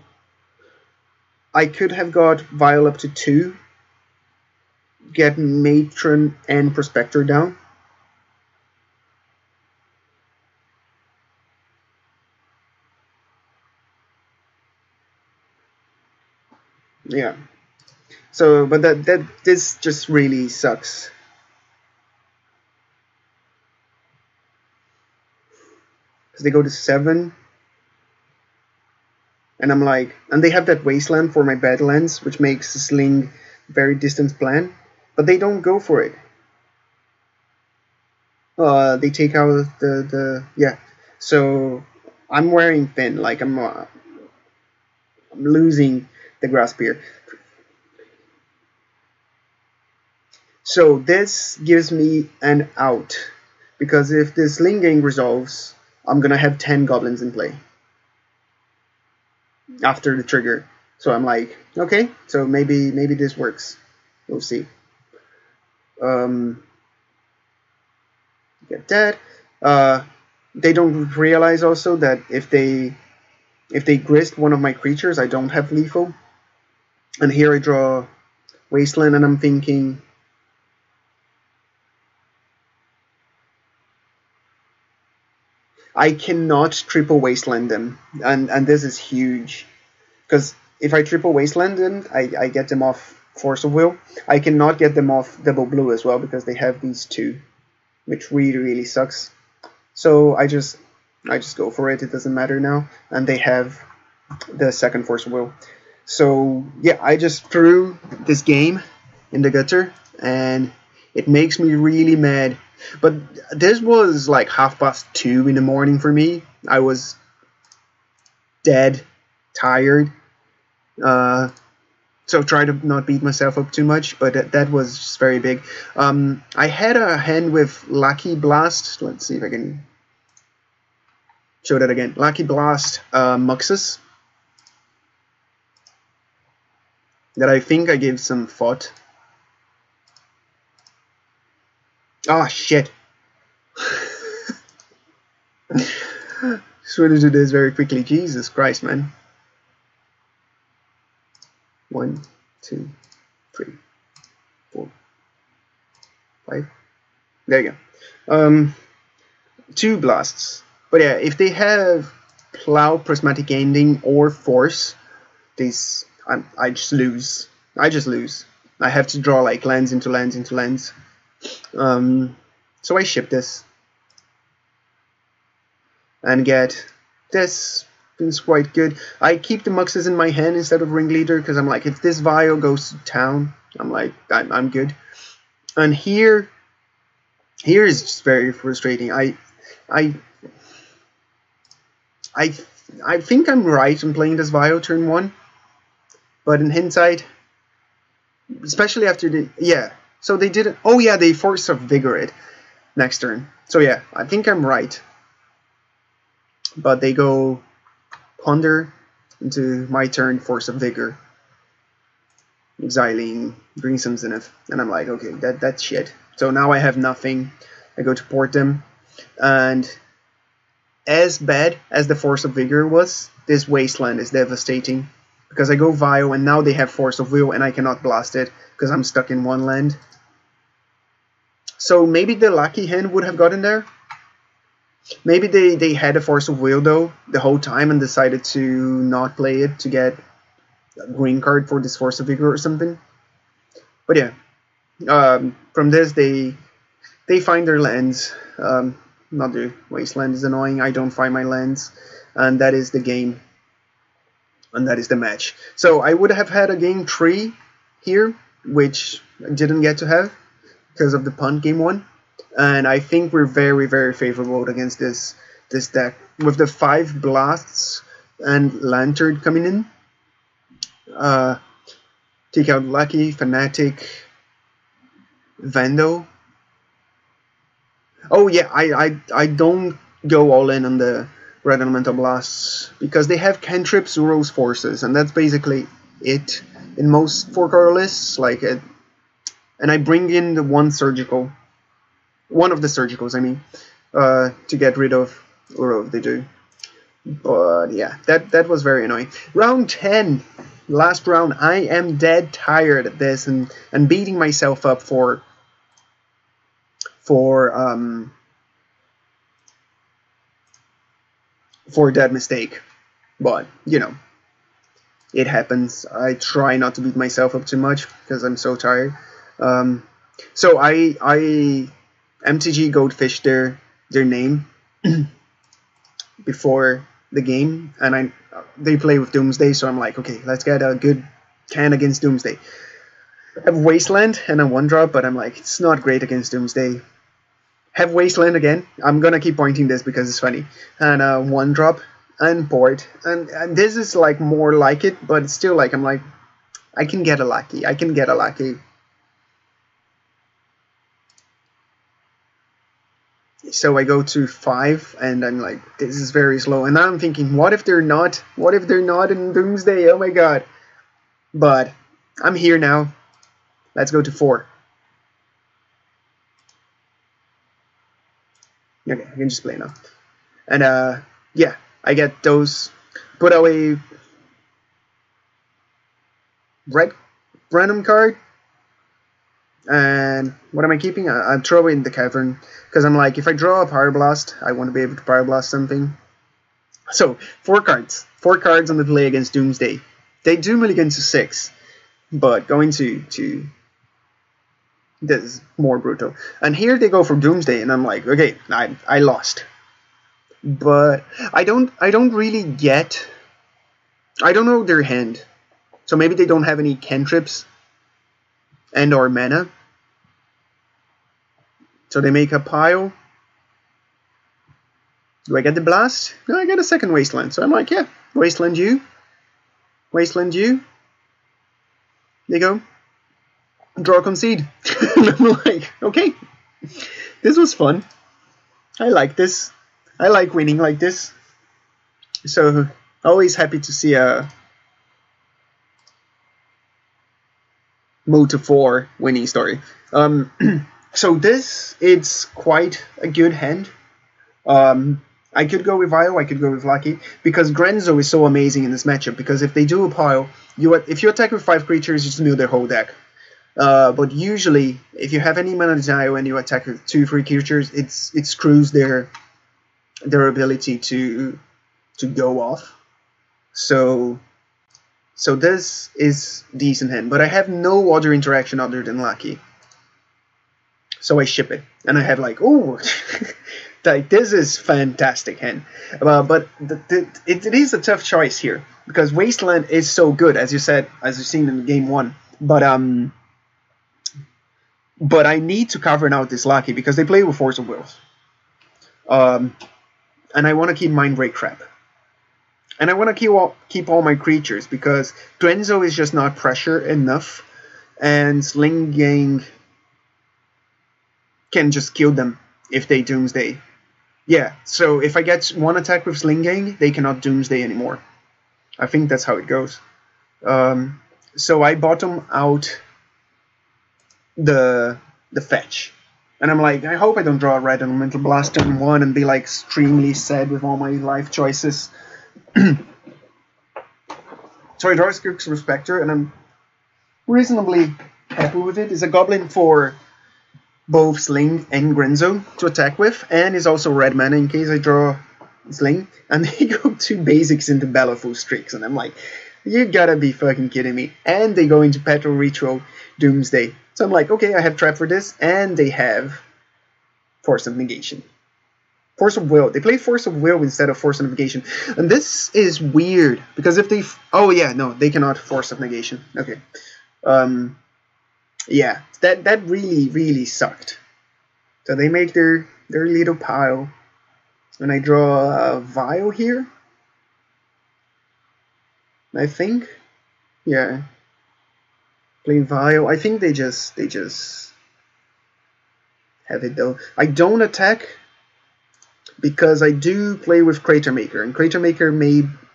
I could have got Vial up to 2, get Matron and Prospector down. Yeah. So, but this just really sucks. Because they go to 7. And I'm like, and they have that Wasteland for my Badlands, which makes the Sling very distant plan. But they don't go for it. They take out yeah. So, I'm wearing thin, like I'm losing the grasp here. So this gives me an out, because if this Sling Gang resolves, I'm gonna have 10 goblins in play after the trigger. So I'm like, okay, so maybe this works. We'll see. Get that. They don't realize also that if they grist one of my creatures, I don't have lethal. And here I draw Wasteland, and I'm thinking, I cannot triple Wasteland them, and this is huge, because if I triple Wasteland them, I get them off Force of Will. I cannot get them off Double Blue as well, because they have these 2, which really sucks. So I just go for it. It doesn't matter now, and they have the second Force of Will. So yeah, I just threw this game in the gutter, and it makes me really mad. But this was like 2:30 in the morning for me. I was dead, tired. So try to not beat myself up too much, but that was just very big. I had a hand with Lucky Blast. Let's see if I can show that again. Lucky Blast Muxus. That I think I gave some thought. Oh shit. Just wanted to do this very quickly. Jesus Christ, man. 1, 2, 3, 4, 5. There you go. 2 blasts. But yeah, if they have Plow, Prismatic Ending, or Force, these I just lose. I just lose. I have to draw like lands into lands into lands. So I ship this and get this. It's quite good. I keep the Muxes in my hand instead of Ringleader, because I'm like, if this Vial goes to town, I'm like, I'm good. And here is just very frustrating. I think I'm right in playing this Vial turn 1, but in hindsight, especially after the So they didn't. Oh yeah, they Force of Vigor it next turn. So yeah, I think I'm right. But they go Ponder into my turn, Force of Vigor, exiling Green Zenith, and I'm like, okay, that's shit. So now I have nothing. I go to port them, and as bad as the Force of Vigor was, this Wasteland is devastating. Because I go Vial, and now they have Force of Will, and I cannot blast it, because I'm stuck in one land. So maybe the lucky hand would have gotten there. Maybe they had a Force of Will, though, the whole time, and decided to not play it to get a green card for this Force of Vigor or something. But yeah, from this, they find their lands. Not the Wasteland is annoying. I don't find my lands, and that is the game, and that is the match. So I would have had a game 3 here, which I didn't get to have because of the punt game 1, and I think we're very, very favorable against this deck with the 5 blasts and Lantern coming in. Take out Lucky, Fanatic, Vandal. Oh yeah, I don't go all in on the Red Elemental Blasts because they have cantrips, Uro's Forces, and that's basically it in most 4-card lists. Like it, and I bring in the one of the surgicals, I mean, to get rid of Uro if they do. But yeah, that was very annoying. Round 10, last round. I am dead tired of this and beating myself up for that mistake, but you know, it happens. I try not to beat myself up too much because I'm so tired. So I MTG Goldfish their name before the game, and they play with Doomsday, so I'm like, okay, let's get a good can against Doomsday. I have Wasteland and a 1-drop, but I'm like, it's not great against Doomsday. Have Wasteland again. I'm gonna keep pointing this because it's funny. And 1-drop and port. And this is like more like it, but it's still like, I'm like, I can get a Lackey. I can get a Lackey. So I go to 5, and I'm like, this is very slow. And now I'm thinking, what if they're not? What if they're not in Doomsday? Oh my god. But I'm here now. Let's go to 4. Okay, I can just play now. And yeah, I get those. Put away red random card. And what am I keeping? I throw in the Cavern, because I'm like, if I draw a Pyroblast, I want to be able to Pyroblast something. So 4 cards. 4 cards on the play against Doomsday. They do mulligan to 6, but going to this is more brutal. And here they go for Doomsday, and I'm like, okay, I lost. But I don't really get. I don't know their hand, so maybe they don't have any cantrips and or mana. So they make a pile. Do I get the blast? No, I get a second Wasteland. So I'm like, yeah, Wasteland you. Wasteland you. They go. Draw, concede. And I'm like, okay. This was fun. I like this. I like winning like this. So always happy to see a mode to 4 winning story. So this, it's quite a good hand. I could go with Vial, I could go with Lucky, because Grenzo is so amazing in this matchup, because if they do a pile, if you attack with 5 creatures, you just mill their whole deck. But usually, if you have any mana desire and you attack with 2-3 creatures, it screws their ability to go off. So this is decent hand, but I have no other interaction other than Lucky. So I ship it, and I have like, oh, like this is fantastic hand. But it is a tough choice here because Wasteland is so good, as you said, as you've seen in game 1. But I need to cover out this Lucky because they play with Force of Wills, and I want to keep Mindbreak crap. And I want to keep all my creatures because Grenzo is just not pressure enough, and Sling Gang can just kill them if they Doomsday. Yeah, so if I get one attack with Slinging, they cannot Doomsday anymore. I think that's how it goes. So I bottom out the fetch. And I'm like, I hope I don't draw a red elemental blast turn 1 and be like extremely sad with all my life choices. So I draw a Skirk Prospector, and I'm reasonably happy with it. It's a goblin for both Sling and Grenzo to attack with, and is also red mana in case I draw Sling. And they go 2 basics into Baleful Streaks, and I'm like, you gotta be fucking kidding me. And they go into Petrol Ritual Doomsday. So I'm like, okay, I have Trap for this, and they have Force of Negation. Force of Will. They play Force of Will instead of Force of Negation. And this is weird, because if they... Oh, yeah, no, they cannot Force of Negation. Okay. Yeah, that really, really sucked. So they make their little pile. And I draw a Vial here. I think. Yeah. Play Vial. I think they just have it though. I don't attack because I do play with Cratermaker, and Cratermaker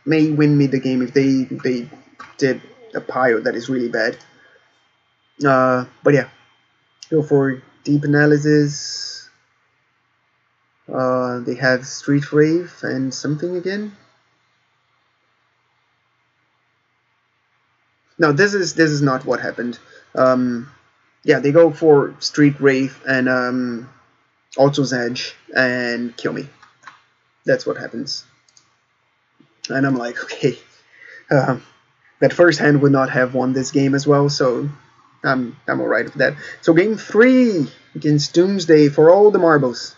may win me the game if they did a pile that is really bad. But yeah, go for Deep Analysis. They have Street Rave and something again. No, this is not what happened. Yeah, they go for Street Wraith and Alto's Edge and kill me. That's what happens. And I'm like, okay, that first hand would not have won this game as well, so I'm alright with that. So game 3 against Doomsday for all the marbles,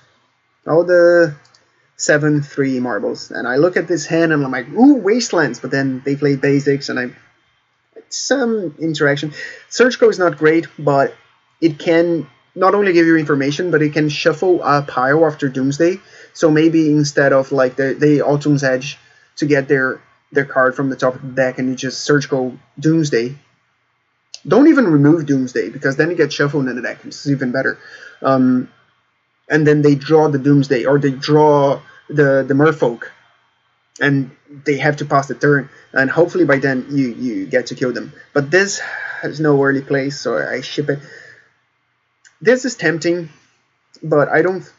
all the 7/3 marbles. And I look at this hand and I'm like, ooh, Wastelands. But then they play basics and some interaction. Search Code is not great, but it can not only give you information, but it can shuffle a pile after Doomsday. So maybe instead of like the Autumn's Edge to get their card from the top of the deck, and you just Search Code Doomsday. Don't even remove Doomsday, because then it gets shuffled in the deck. It's even better. And then they draw the Doomsday, or they draw the Merfolk, and they have to pass the turn, and hopefully by then you get to kill them. But this has no early play, so I ship it. This is tempting, but I don't.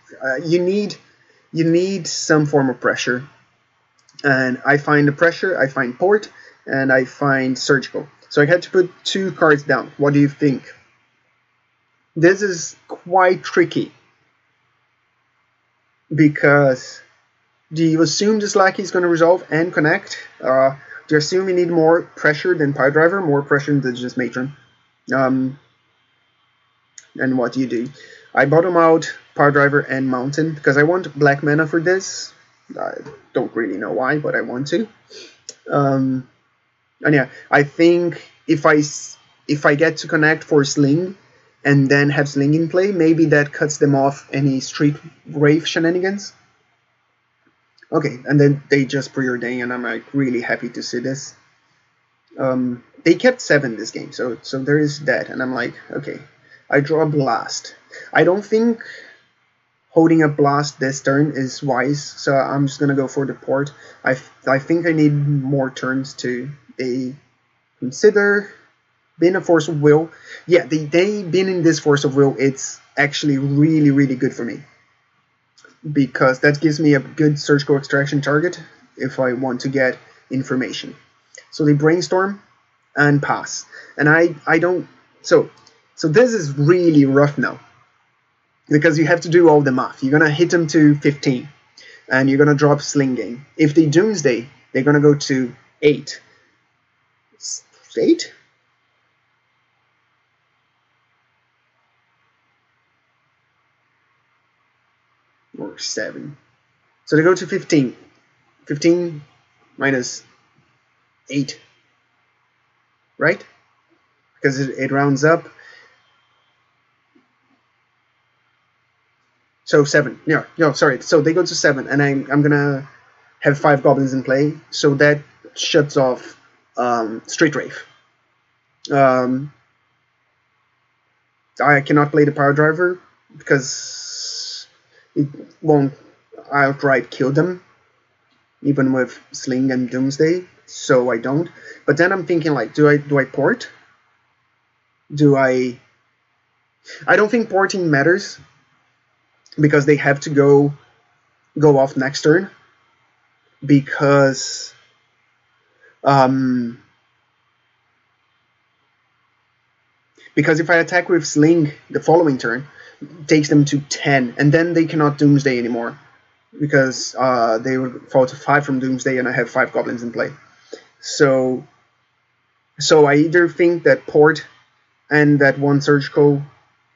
You need some form of pressure, and I find the pressure. I find Port, and I find Surgical. So I had to put 2 cards down. What do you think? This is quite tricky, because do you assume this Lackey is going to resolve and connect? Do you assume you need more pressure than Pile Driver, more pressure than just Matron? And what do you do? I bottom out Pile Driver and Mountain, because I want black mana for this. I don't really know why, but I want to. And yeah, I think if I get to connect for Sling, and then have Sling in play, maybe that cuts them off any Street Wraith shenanigans. Okay, and then they just preordain, and I'm like really happy to see this. They kept 7 this game, so there is that, and I'm like, okay, I draw a Blast. I don't think holding a Blast this turn is wise, so I'm just gonna go for the Port. I think I need more turns to consider being a Force of Will. Yeah, they being in this Force of Will, it's actually really, really good for me, because that gives me a good surgical extraction target if I want to get information. So they brainstorm and pass, and I don't. So this is really rough now, because you have to do all the math. You're gonna hit them to 15, and you're gonna drop Sling Game. If they Doomsday, they're gonna go to 8. 8? Or 7. So they go to 15. 15 minus 8. Right? Because it rounds up. So 7. Yeah, no, sorry. So they go to 7, and I'm gonna have 5 goblins in play. So that shuts off Street Wraith. I cannot play the Power Driver. because it won't outright kill them, even with Sling and Doomsday, so I don't. But then I'm thinking, like, do I port? I don't think porting matters, because they have to go off next turn, because if I attack with Sling the following turn, it takes them to 10, and then they cannot Doomsday anymore, because they would fall to 5 from Doomsday, and I have 5 Goblins in play. So I either think that port and that one Surgical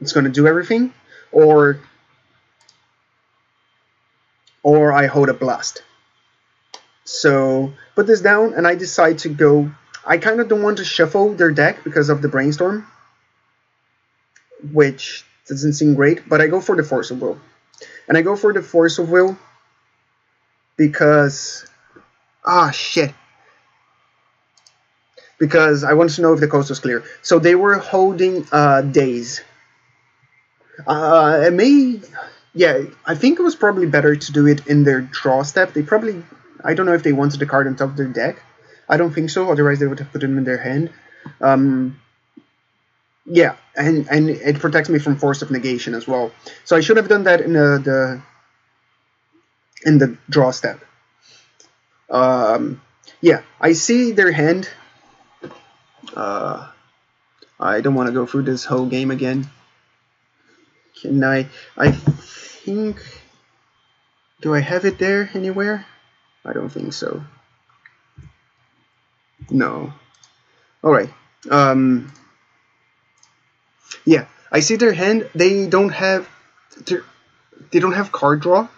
is going to do everything, or I hold a Blast. So put this down, and I decide to go. I kind of don't want to shuffle their deck because of the Brainstorm, which doesn't seem great, but I go for the Force of Will. And I go for the Force of Will because... because I want to know if the coast was clear. So they were holding Daze. Yeah, I think it was probably better to do it in their draw step. They probably... I don't know if they wanted the card on top of their deck. I don't think so, otherwise they would have put it in their hand. Yeah, and it protects me from Force of Negation as well. So I should have done that in the draw step. Yeah, I see their hand. I don't want to go through this whole game again. Can I think... Do I have it there anywhere? I don't think so. No. Alright. Yeah, I see their hand. They don't have card draw.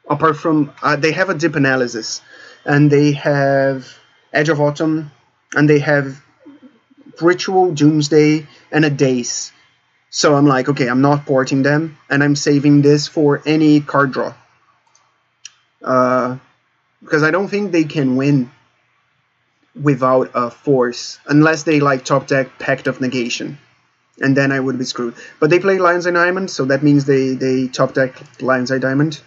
Apart from they have a Dip Analysis, and they have Edge of Autumn, and they have Ritual, Doomsday, and a Daze. So I'm like, okay, I'm not porting them, and I'm saving this for any card draw. Because I don't think they can win without a Force, unless they like top deck Pact of Negation. And then I would be screwed. But they play Lion's Eye Diamond, so that means they top deck Lion's Eye Diamond.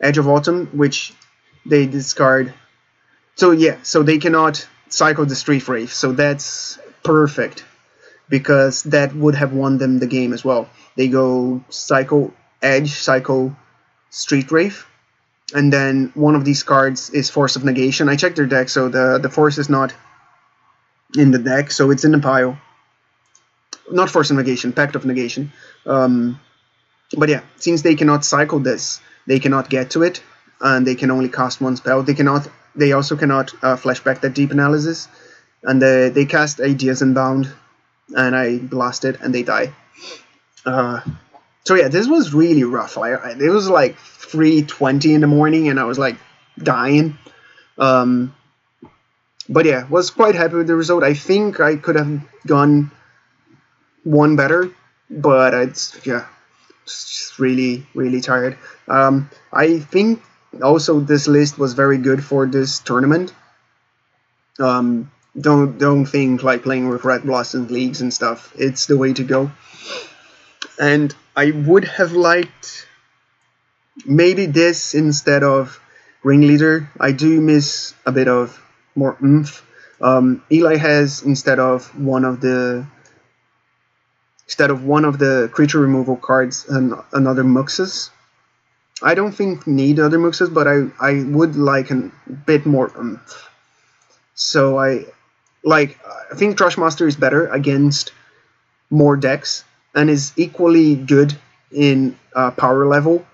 Edge of Autumn, which they discard. So yeah, so they cannot cycle the Street Wraith, so that's perfect, because that would have won them the game as well. They go cycle Edge, cycle Street Wraith, and then one of these cards is Force of Negation. I checked their deck, so the Force is not in the deck, so it's in the pile. Not Force of Negation, Pact of Negation. But yeah, since they cannot cycle this, they cannot get to it, and they can only cast one spell. They also cannot flashback that Deep Analysis, and they cast Ideas Unbound, and I blast it, and they die. So yeah, this was really rough. It was like 3:20 in the morning, and I was like dying. But yeah, was quite happy with the result. I think I could have gone one better, but it's just really, really tired. I think also this list was very good for this tournament. Don't think like playing with Red Blossom leagues and stuff. It's the way to go. And I would have liked maybe this instead of Ringleader. I do miss a bit of more oomph. Eli has instead of one of the creature removal cards and another Muxus. I don't think need other Muxus, but I would like a bit more oomph. So I think Trashmaster is better against more decks and is equally good in power level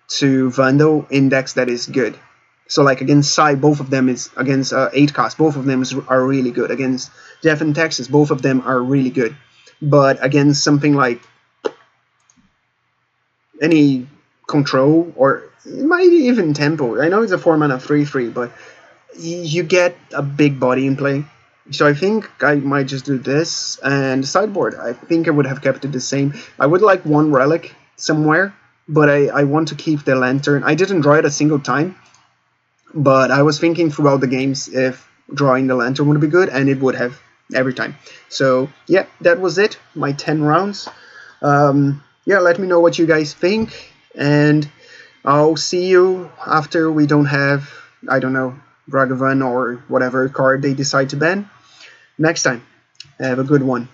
to Vandal in decks that is good. So like against Sai, both of them is against 8-cast, both of them are really good. Against Jeff and Texas, both of them are really good. But against something like any control, or it might even tempo. I know it's a 4-mana 3/3, but you get a big body in play. So I think I might just do this, and sideboard, I think I would have kept it the same. I would like one relic somewhere, but I want to keep the lantern. I didn't draw it a single time, but I was thinking throughout the games if drawing the lantern would be good, and it would have every time. So yeah, that was it, my 10 rounds. Yeah, let me know what you guys think, and I'll see you after we don't have, I don't know, Ragavan or whatever card they decide to ban next time. Have a good one.